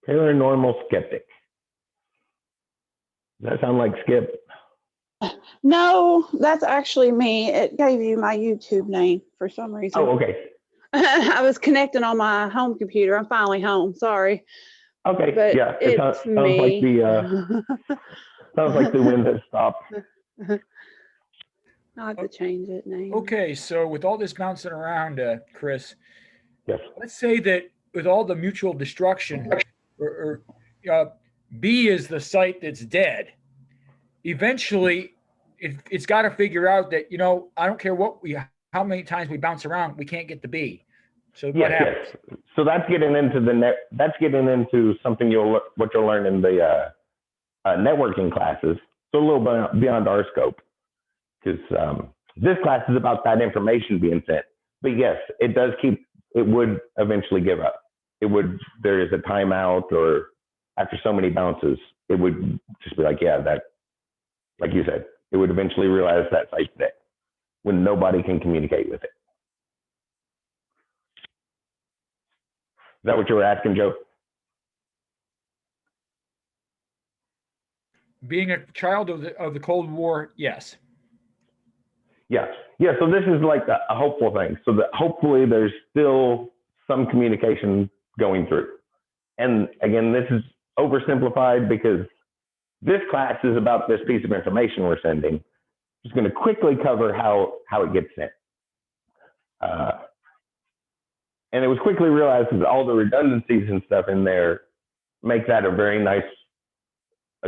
Paranormal Skeptic. Does that sound like Skip? No, that's actually me. It gave you my YouTube name for some reason. Oh, okay. I was connecting on my home computer. I'm finally home. Sorry. Okay. But yeah. it's sounds me. like sounds like the wind has stopped. I have to change it name. Okay, so with all this bouncing around, Chris, Yes. let's say that with all the mutual destruction, or B is the site that's dead. Eventually, it's got to figure out that, I don't care how many times we bounce around, we can't get to B. So what happens? Yes. So that's getting into that's getting into something what you'll learn in the networking classes. So a little beyond our scope, because this class is about that information being sent. But yes, it would eventually give up. There is a timeout, or after so many bounces, it would just be like, yeah, like you said, it would eventually realize that site's dead when nobody can communicate with it. Is that what you were asking, Joe? Being a child of the Cold War, yes. Yeah. So this is like a hopeful thing. So that hopefully there's still some communication going through. And again, this is oversimplified because this class is about this piece of information we're sending. Just going to quickly cover how it gets sent. And it was quickly realized that all the redundancies and stuff in there make that a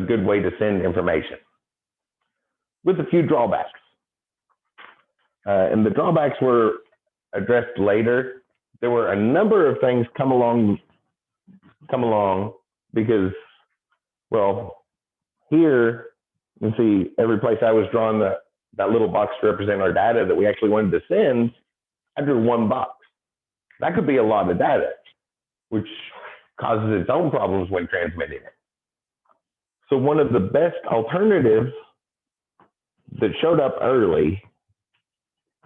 good way to send information, with a few drawbacks. And the drawbacks were addressed later. There were a number of things come along because, well, here you can see every place I was drawing that little box to represent our data that we actually wanted to send, I drew one box. That could be a lot of data, which causes its own problems when transmitting it. So one of the best alternatives that showed up early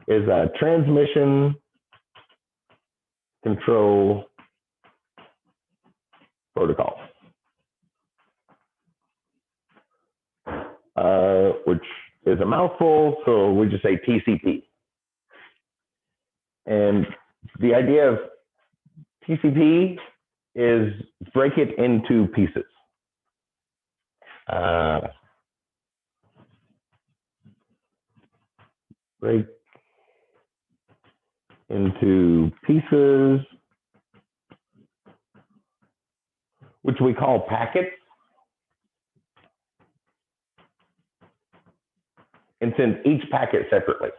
is a transmission control protocol. which is a mouthful, so we just say TCP. And the idea of TCP is break it into pieces. Break into pieces, which we call packets, and send each packet separately.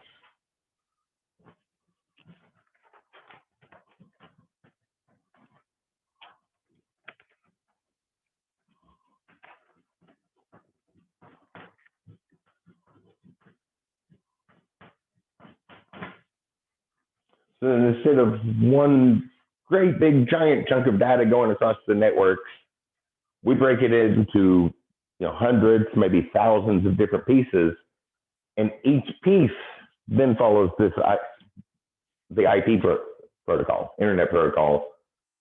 So instead of one great big giant chunk of data going across the network, we break it into hundreds, maybe thousands of different pieces, and each piece then follows the IP protocol, internet protocol.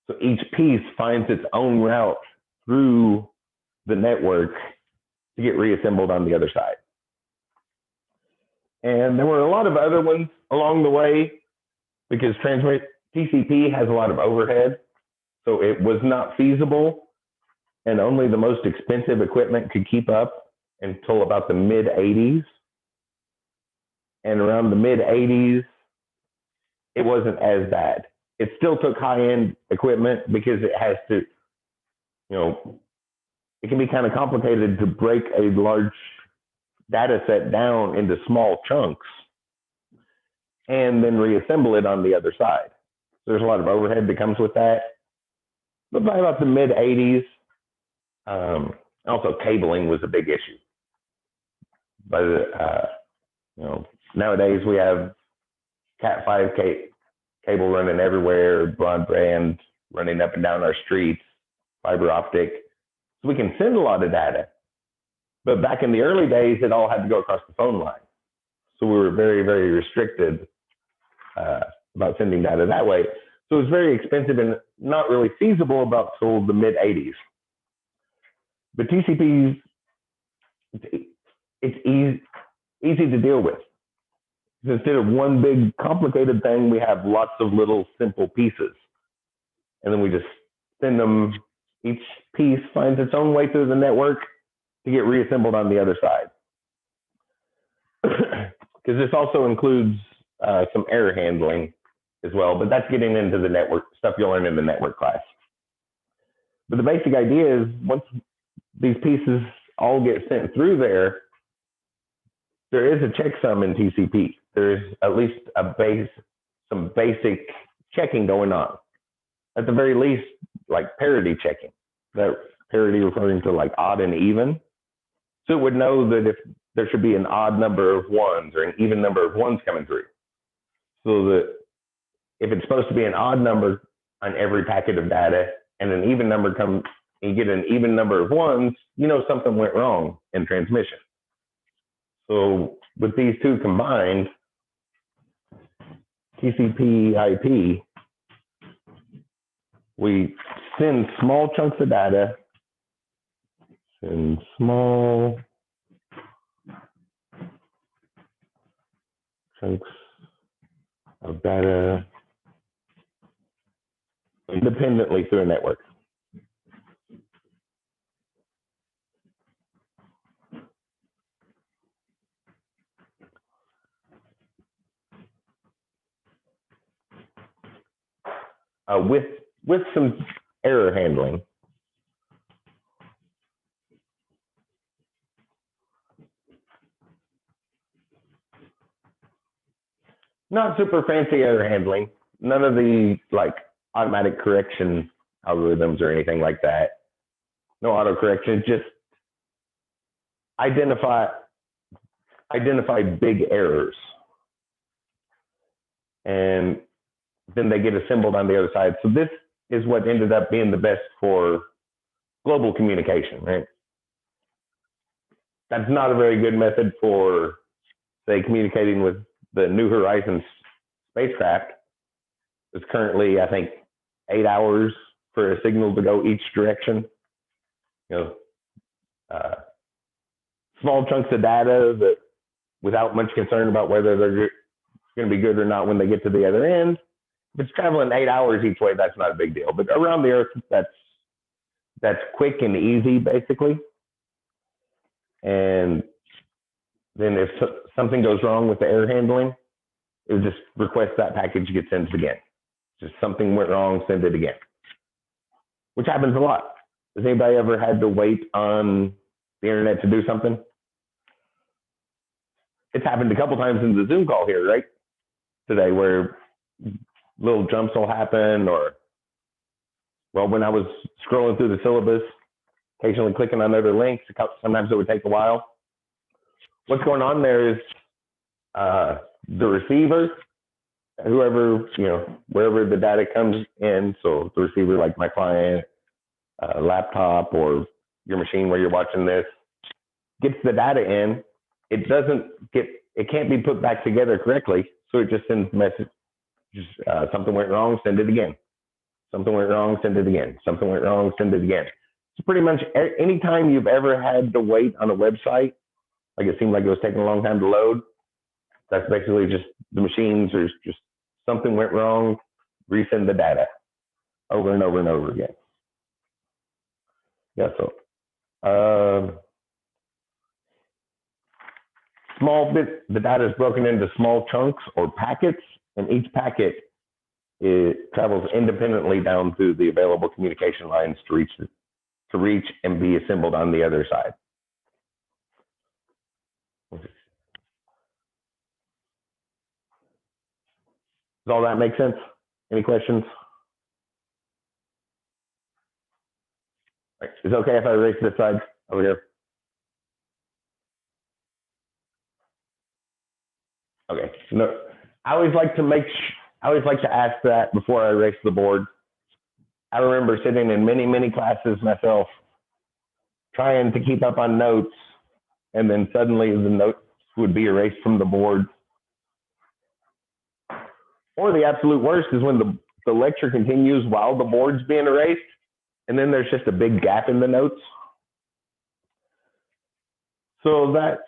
So each piece finds its own route through the network to get reassembled on the other side. And there were a lot of other ones along the way, because TCP has a lot of overhead, so it was not feasible, and only the most expensive equipment could keep up until about the mid-'80s. And around the mid-'80s, it wasn't as bad. It still took high-end equipment because it has to, it can be kind of complicated to break a large data set down into small chunks and then reassemble it on the other side. So there's a lot of overhead that comes with that. But by about the mid-'80s, also cabling was a big issue. But nowadays we have Cat5 cable running everywhere, broadband running up and down our streets, fiber optic. So we can send a lot of data. But back in the early days, it all had to go across the phone line. So we were very, very restricted about sending data that way. So it was very expensive and not really feasible about till the mid-'80s. But TCP, it's easy to deal with. Instead of one big complicated thing, we have lots of little simple pieces. And then we just send them, each piece finds its own way through the network to get reassembled on the other side. Because this also includes some error handling as well, but that's getting into the network stuff you'll learn in the network class. But the basic idea is once these pieces all get sent through there is a checksum in TCP. There's at least some basic checking going on. At the very least, like parity checking. That parity referring to like odd and even. So it would know that if there should be an odd number of ones or an even number of ones coming through. So that if it's supposed to be an odd number on every packet of data and an even number you get an even number of ones, something went wrong in transmission. So with these two combined, TCP IP, we send small chunks of data, send small chunks of data independently through a network. With some error handling. Not super fancy error handling. None of the automatic correction algorithms or anything like that. No auto correction, just identify big errors. And then they get assembled on the other side. So this is what ended up being the best for global communication, right? That's not a very good method for, say, communicating with the New Horizons spacecraft. It's currently, I think, 8 hours for a signal to go each direction. small chunks of data that without much concern about whether they're going to be good or not when they get to the other end. If it's traveling 8 hours each way, that's not a big deal. But around the Earth, that's quick and easy, basically. And then if something goes wrong with the air handling, it would just request that package gets sent again. Just something went wrong, send it again, which happens a lot. Has anybody ever had to wait on the internet to do something? It's happened a couple times in the Zoom call here, right? Today, where little jumps will happen, or, well, when I was scrolling through the syllabus, occasionally clicking on other links, sometimes it would take a while. What's going on there is the receiver, whoever, wherever the data comes in, so the receiver, like my client, laptop, or your machine where you're watching this, gets the data in, it can't be put back together correctly, so it just sends a message, something went wrong, send it again. Something went wrong, send it again. Something went wrong, send it again. So pretty much anytime you've ever had to wait on a website, like it seemed like it was taking a long time to load, that's basically just the machines, or just something went wrong, resend the data over and over and over again. Yeah, so the data is broken into small chunks or packets, and each packet travels independently down through the available communication lines to reach and be assembled on the other side. Does all that make sense? Any questions? Right. Is it okay if I erase this side over here? Okay. No, I always like to ask that before I erase the board. I remember sitting in many, many classes myself, trying to keep up on notes, and then suddenly the notes would be erased from the board. Or the absolute worst is when the lecture continues while the board's being erased, and then there's just a big gap in the notes. So that,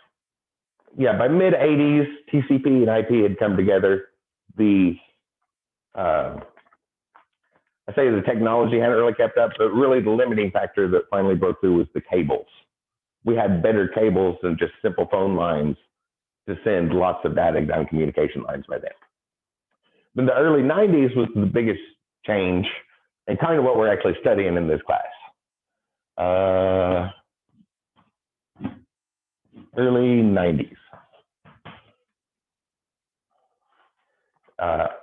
yeah, by mid-'80s, TCP and IP had come together. I say the technology hadn't really kept up, but really the limiting factor that finally broke through was the cables. We had better cables than just simple phone lines to send lots of data down communication lines by then. But the early 90s was the biggest change, and kind of what we're actually studying in this class. Early 90s.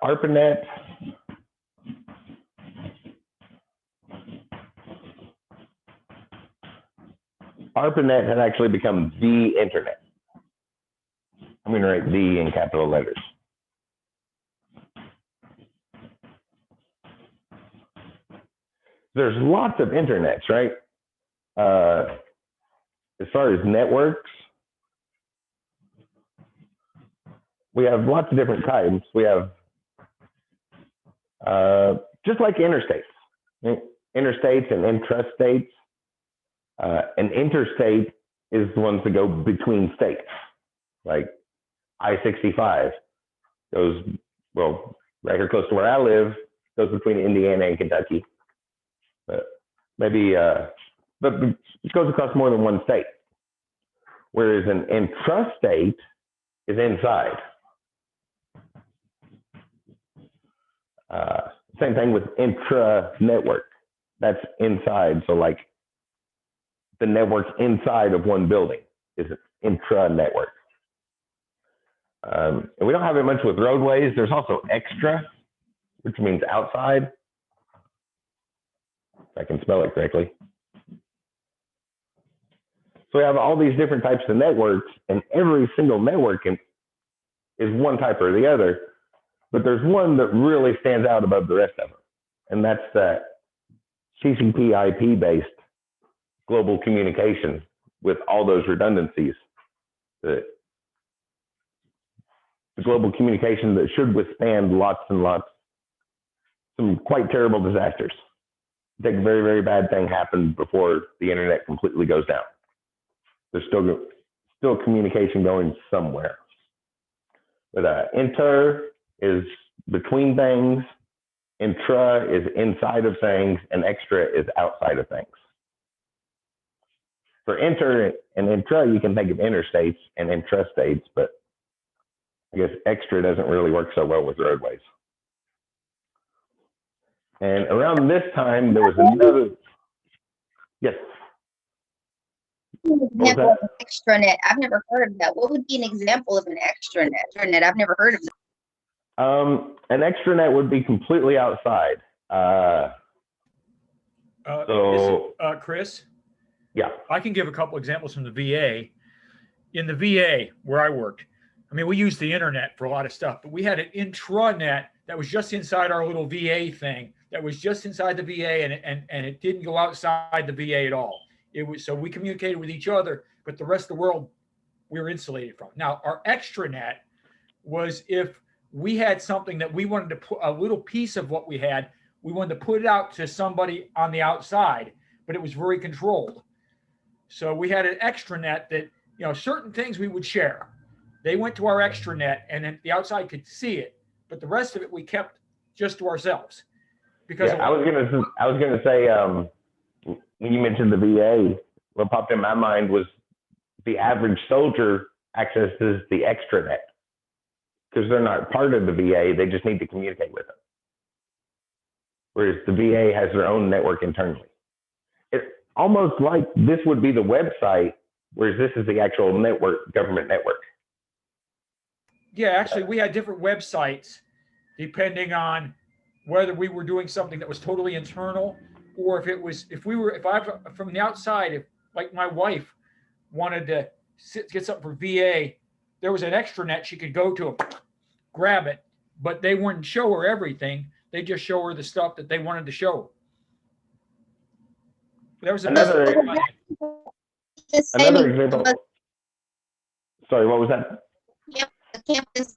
Arpanet. Arpanet had actually become the internet. I'm going to write "the" in capital letters. There's lots of internets, right? As far as networks, we have lots of different types. We have just like interstates and intrastates. An interstate is the ones that go between states, like I-65 goes, well, right here close to where I live, goes between Indiana and Kentucky. But maybe, but it goes across more than one state. Whereas an intrastate is inside. Same thing with intra-network. That's inside. So like the network inside of one building is an intra-network. And we don't have it much with roadways. There's also extra, which means outside. If I can spell it correctly. So we have all these different types of networks, and every single network is one type or the other. But there's one that really stands out above the rest of them, and that's that TCP/IP-based global communication with all those redundancies. The global communication that should withstand lots and lots, some quite terrible disasters. I think a very, very bad thing happened before the internet completely goes down. There's still still communication going somewhere. But inter is between things, intra is inside of things, and extra is outside of things. For inter and intra, you can think of interstates and intrastates, but I guess extra doesn't really work so well with roadways. And around this time, there was another, yes. Example of an extranet. I've never heard of that. What would be an example of an extranet? I've never heard of that. An extranet would be completely outside. Chris, Yeah. I can give a couple examples from the VA. In the VA where I worked, I mean, we used the internet for a lot of stuff, but we had an intranet that was just inside our little VA thing, that was just inside the VA, and it didn't go outside the VA at all. It was, so we communicated with each other, but the rest of the world we were insulated from. Now, our extranet was if we had something that we wanted to put, a little piece of what we had, we wanted to put it out to somebody on the outside, but it was very controlled. So we had an extranet that, you know, certain things we would share. They went to our extranet, and then the outside could see it, but the rest of it we kept just to ourselves. Because I was gonna say, when you mentioned the VA, what popped in my mind was the average soldier accesses the extranet because they're not part of the VA. They just need to communicate with them. Whereas the VA has their own network internally. It's almost like this would be the website, whereas this is the actual network, government network. Yeah, actually, we had different websites depending on whether we were doing something that was totally internal, or if I from the outside, if like my wife wanted to get something for VA, there was an extranet she could go to, grab it, but they wouldn't show her everything. They just show her the stuff that they wanted to show. There was another example. Sorry, what was that? Yep, the campus.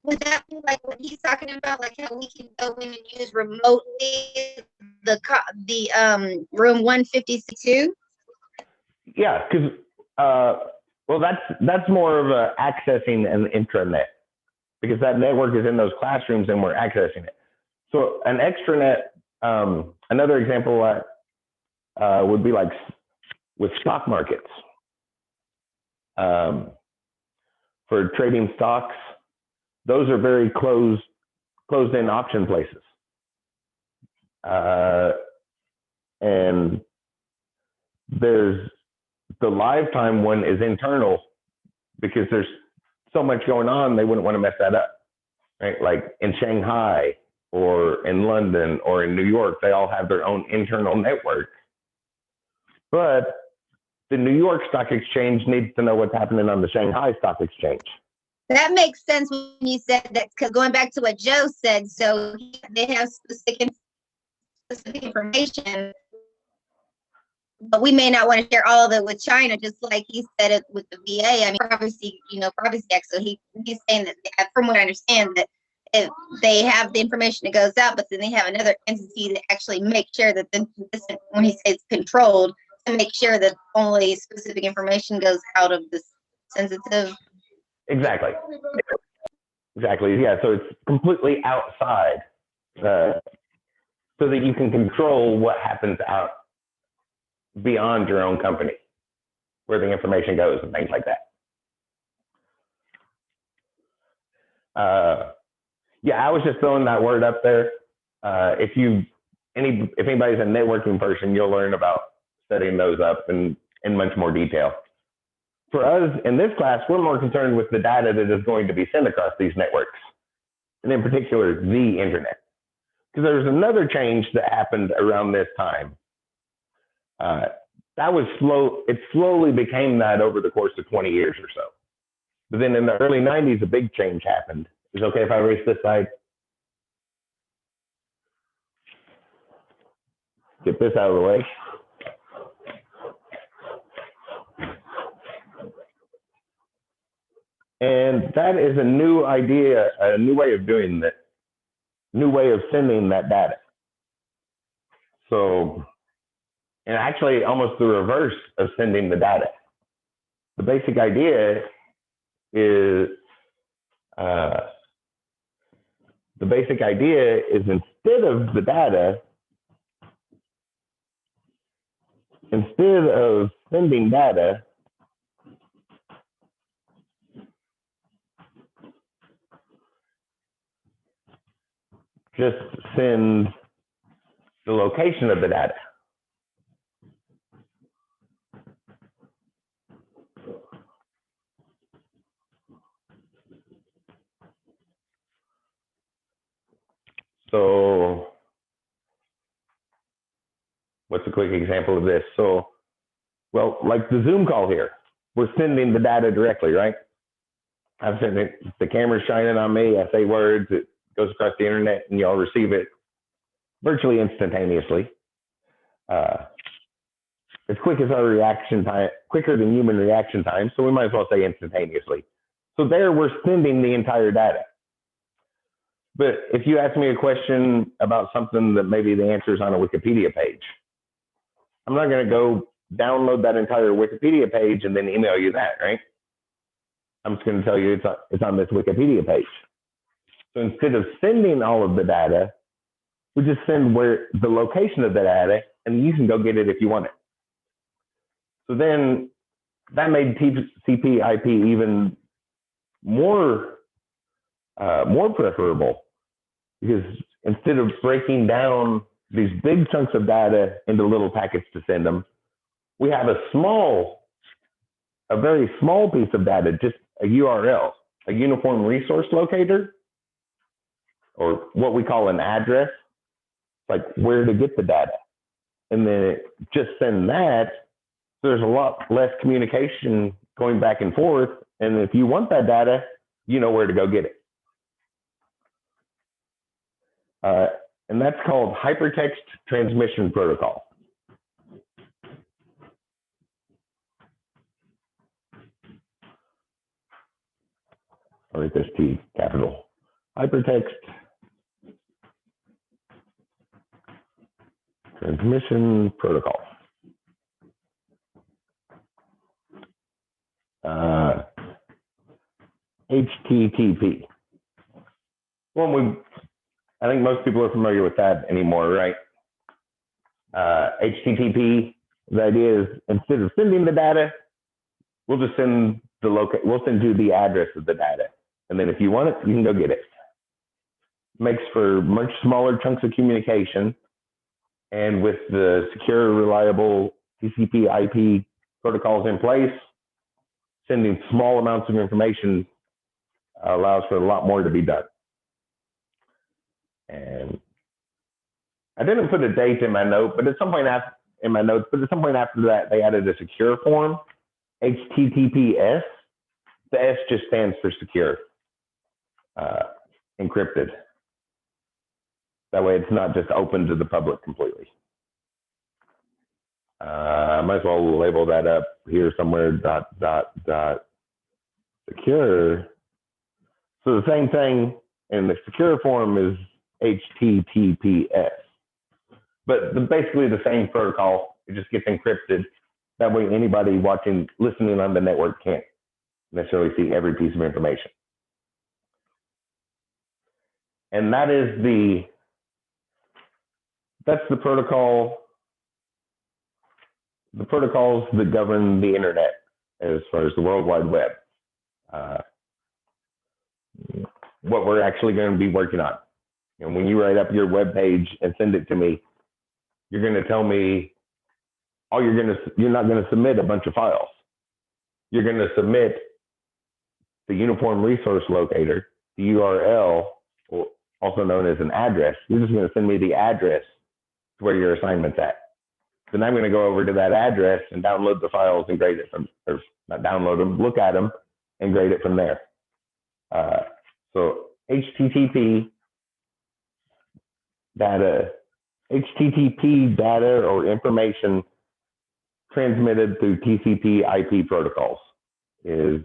Would that be like what he's talking about, like how we can go in and use remotely the room 152? Yeah, because well, that's more of a accessing an intranet, because that network is in those classrooms and we're accessing it. So an extranet, another example would be like with stock markets. For trading stocks, those are very closed-in option places. And there's the lifetime one is internal because there's so much going on, they wouldn't want to mess that up, right? Like in Shanghai or in London or in New York, they all have their own internal network. But the New York Stock Exchange needs to know what's happening on the Shanghai Stock Exchange. That makes sense when you said that, because going back to what Joe said, so they have specific information, but we may not want to share all of it with China, just like he said it with the VA. I mean, Privacy Act. So he's saying that, from what I understand, that if they have the information that goes out, but then they have another entity that actually makes sure that when he says controlled, to make sure that only specific information goes out of this sensitive. Exactly. Yeah. So it's completely outside, so that you can control what happens out beyond your own company, where the information goes and things like that. Yeah, I was just throwing that word up there. If anybody's a networking person, you'll learn about setting those up in much more detail. For us in this class, we're more concerned with the data that is going to be sent across these networks, and in particular, the internet. Because there's another change that happened around this time. That was slow. It slowly became that over the course of 20 years or so. But then in the early 90s, a big change happened. Is it okay if I erase this side? Get this out of the way. And that is a new idea, a new way of doing that, new way of sending that data. So, and actually almost the reverse of sending the data. the basic idea is instead of the data, instead of sending data, just send the location of the data. So what's a quick example of this? So, well, like the Zoom call here, we're sending the data directly, right? I'm sending it, the camera's shining on me, I say words, it goes across the internet, and y'all receive it virtually instantaneously. As quick as our reaction time, quicker than human reaction time, so we might as well say instantaneously. So there we're sending the entire data. But if you ask me a question about something that maybe the answer is on a Wikipedia page, I'm not going to go download that entire Wikipedia page and then email you that, right? I'm just going to tell you it's on this Wikipedia page. So instead of sending all of the data, we just send where the location of the data, and you can go get it if you want it. So then that made TCP/IP even more preferable, because instead of breaking down these big chunks of data into little packets to send them, we have a very small piece of data, just a URL, a uniform resource locator, or what we call an address, like where to get the data. And then just send that. So there's a lot less communication going back and forth. And if you want that data, you know where to go get it. And that's called Hypertext Transmission Protocol. I'll write this T capital. Hypertext Transmission Protocol. HTTP. Well, I think most people are familiar with that anymore, right? HTTP, the idea is instead of sending the data, we'll just send we'll send you the address of the data. And then if you want it, you can go get it. Makes for much smaller chunks of communication. And with the secure, reliable TCP/IP protocols in place, sending small amounts of information allows for a lot more to be done. And I didn't put a date in my note, but at some point after that, they added a secure form, HTTPS. The S just stands for secure, encrypted. That way it's not just open to the public completely. I might as well label that up here somewhere, ... secure. So the same thing in the secure form is HTTPS. But basically the same protocol, it just gets encrypted. That way anybody listening on the network can't necessarily see every piece of information. And that's the protocols that govern the internet as far as the World Wide Web. What we're actually going to be working on. And when you write up your web page and send it to me, you're going to tell me you're not going to submit a bunch of files. You're going to submit the uniform resource locator, the URL, also known as an address. You're just going to send me the address to where your assignment's at. Then I'm going to go over to that address and download the files and grade it from, or not download them, look at them and grade it from there. So HTTP data or information transmitted through TCP/IP protocols is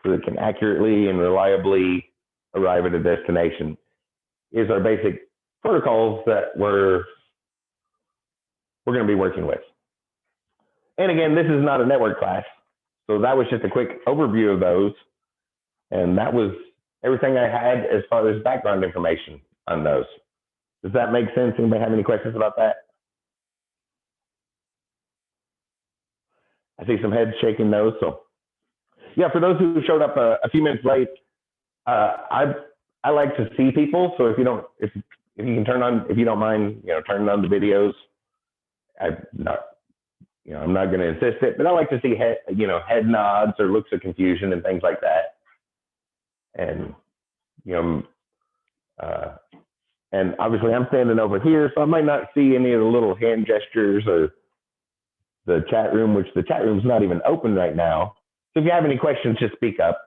so it can accurately and reliably arrive at a destination is our basic protocols that we're going to be working with. And again, this is not a network class, So that was just a quick overview of those. And that was everything I had as far as background information on those. Does that make sense? Anybody have any questions about that? I see some heads shaking those. So yeah, for those who showed up a few minutes late, I like to see people. So if you can turn on, if you don't mind, turning on the videos. I'm not going to insist it, but I like to see head nods or looks of confusion and things like that. And and obviously I'm standing over here, so I might not see any of the little hand gestures or the chat room, which the chat room's not even open right now. So if you have any questions, just speak up.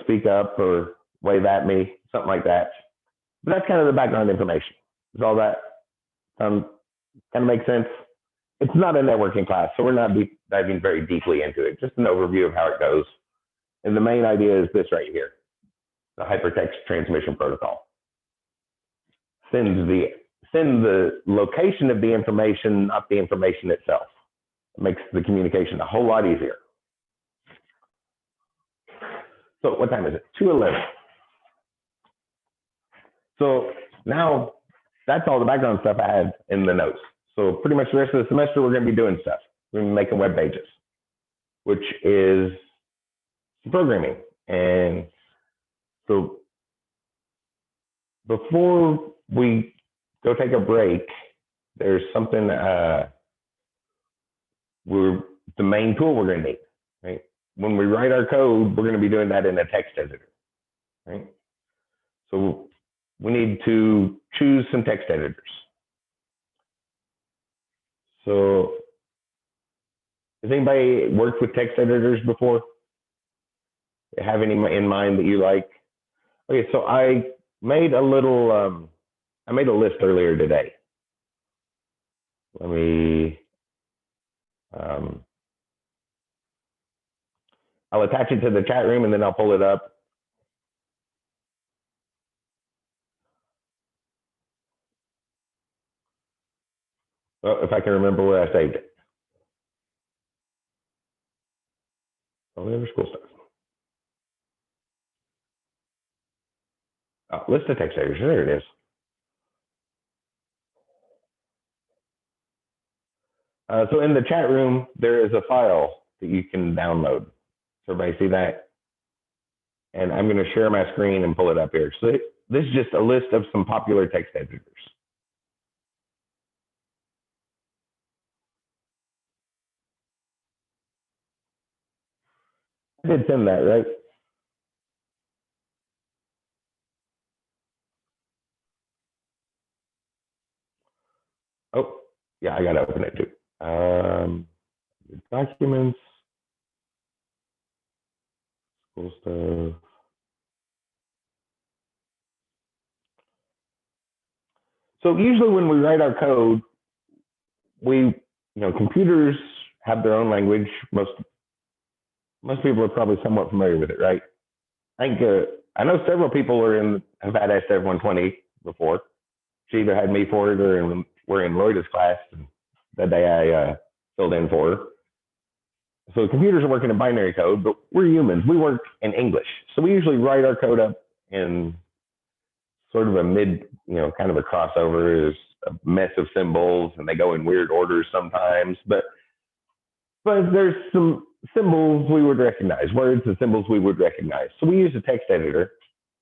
Speak up or wave at me, something like that. But that's kind of the background information. Does all that kind of make sense? It's not a networking class, so we're not diving very deeply into it. Just an overview of how it goes. And the main idea is this right here, the hypertext transmission protocol. Send the location of the information, not the information itself. It makes the communication a whole lot easier. So what time is it? 2:11. So now that's all the background stuff I had in the notes. So pretty much the rest of the semester, we're going to be doing stuff. We're going to be making web pages, which is programming. And so before we go take a break, there's something, the main tool we're going to need, right? When we write our code, we're going to be doing that in a text editor, right? So we need to choose some text editors. So has anybody worked with text editors before? Have any in mind that you like? Okay, so I made a little, I made a list earlier today. Let me, I'll attach it to the chat room and then I'll pull it up. Well, if I can remember where I saved it. Only other school stuff. Oh, list of text editors, there it is. So in the chat room, there is a file that you can download. So everybody see that? And I'm going to share my screen and pull it up here. So this is just a list of some popular text editors. I did send that, right? Oh, yeah, I got to open it too. Documents, school stuff. So usually when we write our code, computers have their own language. Most people are probably somewhat familiar with it, right? I think I know several people have had SDEV 120 before. She either had me for it or were in Lloyd's class that day I filled in for her. So computers are working in binary code, but we're humans. We work in English. So we usually write our code up in sort of a kind of a crossover. There's a mess of symbols and they go in weird orders sometimes, but there's some symbols we would recognize, words and symbols we would recognize. So we use a text editor,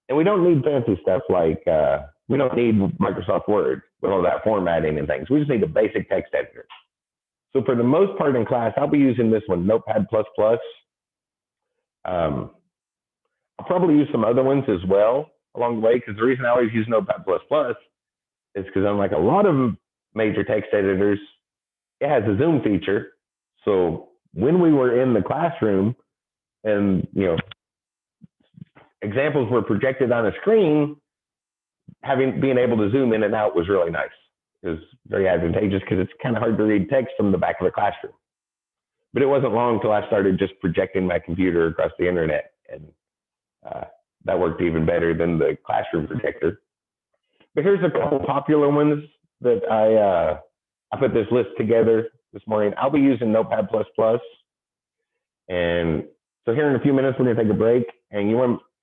and we don't need fancy stuff like, we don't need Microsoft Word with all that formatting and things. We just need a basic text editor. So for the most part in class, I'll be using this one, Notepad++. I'll probably use some other ones as well along the way, because the reason I always use Notepad++ is because unlike a lot of major text editors, it has a zoom feature. So when we were in the classroom and examples were projected on a screen, being able to zoom in and out was really nice. It was very advantageous because it's kind of hard to read text from the back of a classroom. But it wasn't long until I started just projecting my computer across the internet, and that worked even better than the classroom projector. But here's a couple popular ones that I put this list together this morning. I'll be using Notepad++. And so here in a few minutes, we're going to take a break, and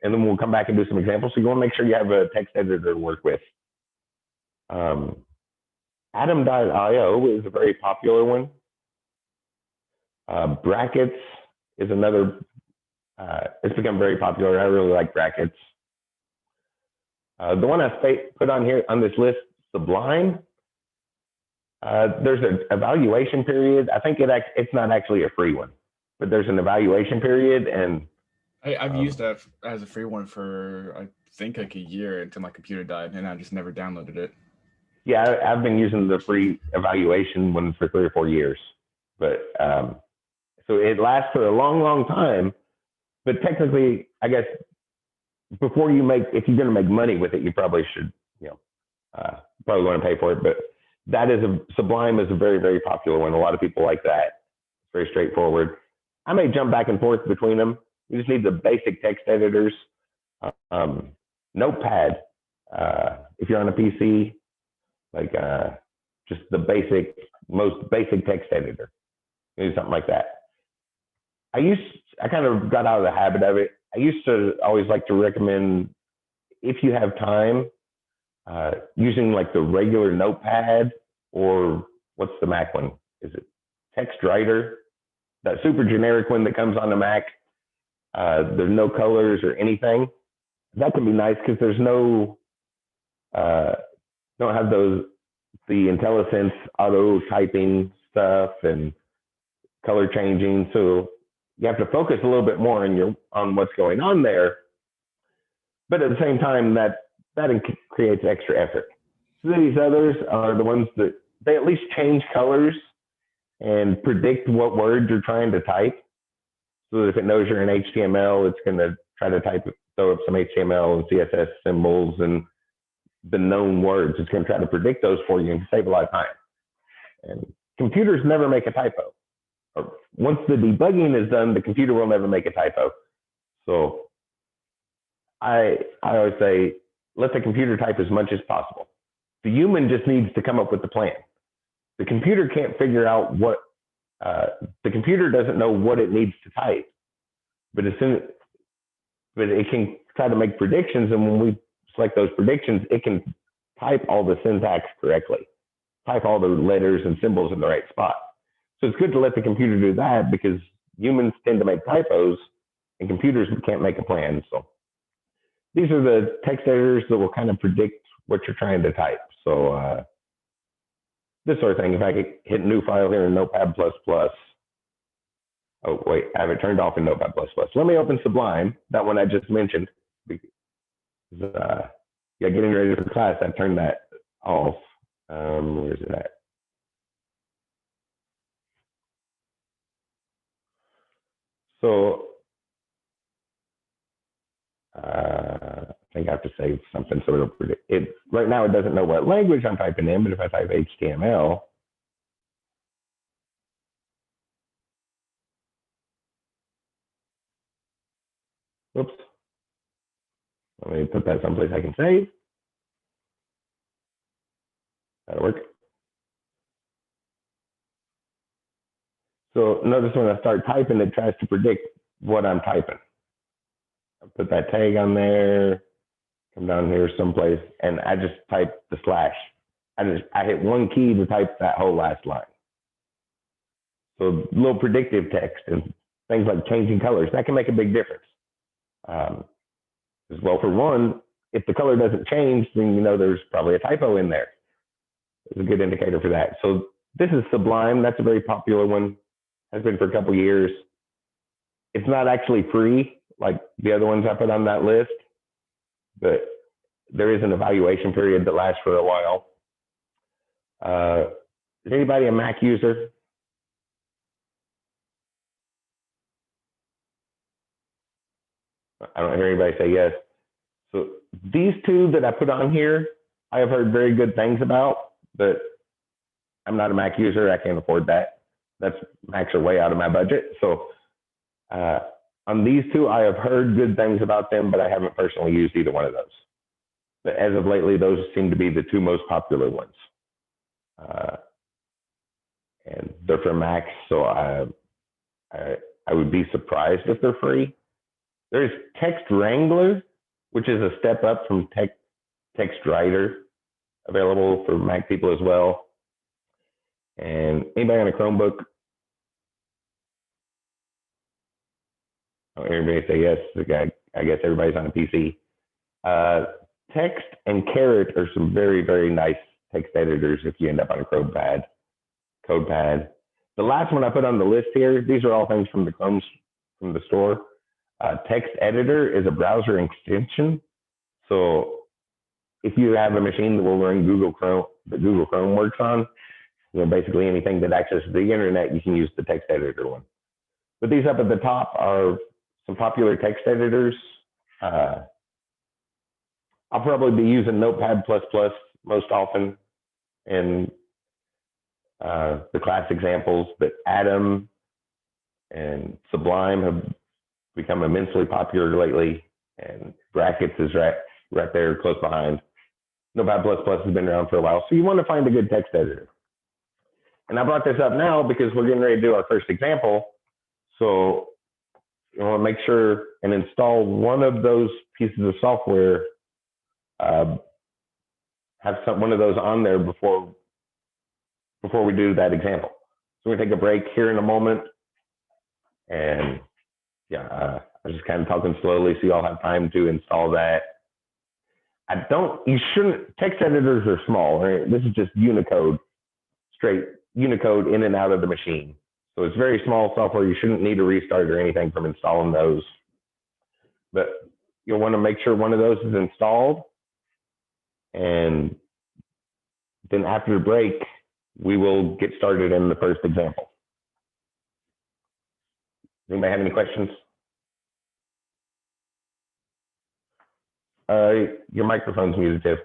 then we'll come back and do some examples. So you want to make sure you have a text editor to work with. Atom.io is a very popular one. Brackets is another, it's become very popular. I really like Brackets. The one I put on here on this list, Sublime, there's an evaluation period. I think it's not actually a free one, but there's an evaluation period, and I've used that as a free one for I think like a year until my computer died, and I just never downloaded it. Yeah, I've been using the free evaluation one for 3 or 4 years, but so it lasts for a long, long time. But technically, I guess if you're going to make money with it, you probably should, probably want to pay for it. But Sublime is a very, very popular one. A lot of people like that. It's very straightforward. I may jump back and forth between them. You just need the basic text editors. Notepad, if you're on a PC, like just the most basic text editor, maybe something like that. I kind of got out of the habit of it. I used to always like to recommend, if you have time, using like the regular Notepad, or what's the Mac one? Is it TextWriter? That super generic one that comes on the Mac. There's no colors or anything. That can be nice because there's don't have the IntelliSense auto typing stuff and color changing. So you have to focus a little bit more on what's going on there. But at the same time, that creates extra effort. So these others are the ones that they at least change colors and predict what words you're trying to type. So if it knows you're in HTML, it's going to try to throw up some HTML and CSS symbols and the known words. It's going to try to predict those for you and save a lot of time. And computers never make a typo. Once the debugging is done, the computer will never make a typo. So I always say, let the computer type as much as possible. The human just needs to come up with the plan. The computer can't figure out the computer doesn't know what it needs to type, but it can try to make predictions. And when we select those predictions, it can type all the syntax correctly, type all the letters and symbols in the right spot. So it's good to let the computer do that, because humans tend to make typos and computers can't make a plan. So these are the text editors that will kind of predict what you're trying to type. So this sort of thing, if I could hit new file here in Notepad++. Oh, wait, I have it turned off in Notepad++. Let me open Sublime, that one I just mentioned. Getting ready for class, I turned that off. Where's it at? So I think I have to save something so it'll predict it. Right now, it doesn't know what language I'm typing in, but if I type HTML, whoops. Let me put that someplace I can save. That'll work. So notice when I start typing, it tries to predict what I'm typing. I put that tag on there, come down here someplace, and I just type the slash. I hit one key to type that whole last line. So little predictive text and things like changing colors, that can make a big difference. As well, for one, if the color doesn't change, then you know there's probably a typo in there. It's a good indicator for that. So this is Sublime. That's a very popular one. Has been for a couple years. It's not actually free like the other ones I put on that list, but there is an evaluation period that lasts for a while. Is anybody a Mac user? I don't hear anybody say yes. So these two that I put on here, I have heard very good things about, but I'm not a Mac user. I can't afford that. Macs are way out of my budget. So on these two, I have heard good things about them, but I haven't personally used either one of those. But as of lately, those seem to be the two most popular ones. and they're for Mac, so I would be surprised if they're free. There's Text Wrangler, which is a step up from Text Writer, available for Mac people as well. And anybody on a Chromebook? Oh, everybody say yes. I guess everybody's on a PC. Text and Carrot are some very, very nice text editors if you end up on a CodePad. The last one I put on the list here, these are all things from the store. Text Editor is a browser extension. So if you have a machine that will run Google Chrome works on, basically anything that accesses the internet, you can use the Text Editor one. But these up at the top are some popular text editors. I'll probably be using Notepad++ most often in the class examples, but Atom and Sublime have become immensely popular lately, and Brackets is right there close behind. Notepad++ has been around for a while, so you want to find a good text editor. And I brought this up now because we're getting ready to do our first example. So you want to make sure and install one of those pieces of software, have one of those on there before we do that example. So we're going to take a break here in a moment. And yeah, I'm just kind of talking slowly so you all have time to install that. Text editors are small, right? This is just Unicode, straight Unicode in and out of the machine. So it's very small software. You shouldn't need a restart or anything from installing those. But you'll want to make sure one of those is installed. And then after the break, we will get started in the first example. Anybody have any questions? Your microphone's muted, too.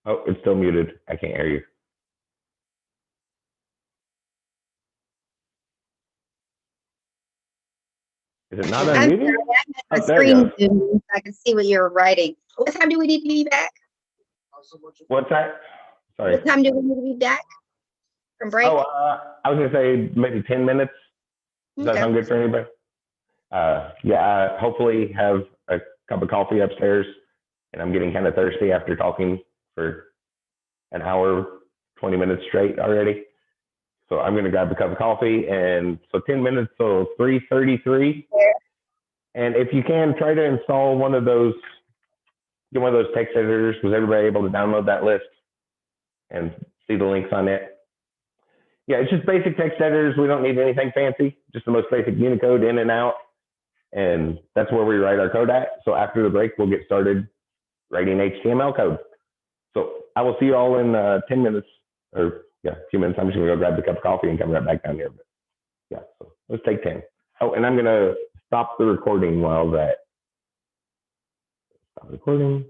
Oh, it's still muted. I can't hear you. Is it not unmuted? The screen so I can see what you're writing. What time do we need to be back? What's that? Sorry. What time do we need to be back from break? Oh, I was going to say maybe 10 minutes. Does that sound good for anybody? Yeah, hopefully have a cup of coffee upstairs. And I'm getting kind of thirsty after talking for an hour, 20 minutes straight already. So I'm going to grab a cup of coffee. And so 10 minutes, so 3:33. And if you can, try to install one of those, get one of those text editors. Was everybody able to download that list and see the links on it? Yeah, it's just basic text editors. We don't need anything fancy, just the most basic Unicode in and out. And that's where we write our code at. So after the break, we'll get started writing HTML code. So I will see you all in 10 minutes, or yeah, a few minutes. I'm just gonna go grab the cup of coffee and come right back down here. But yeah, so let's take 10. Oh, and I'm gonna stop the recording while that, stop recording.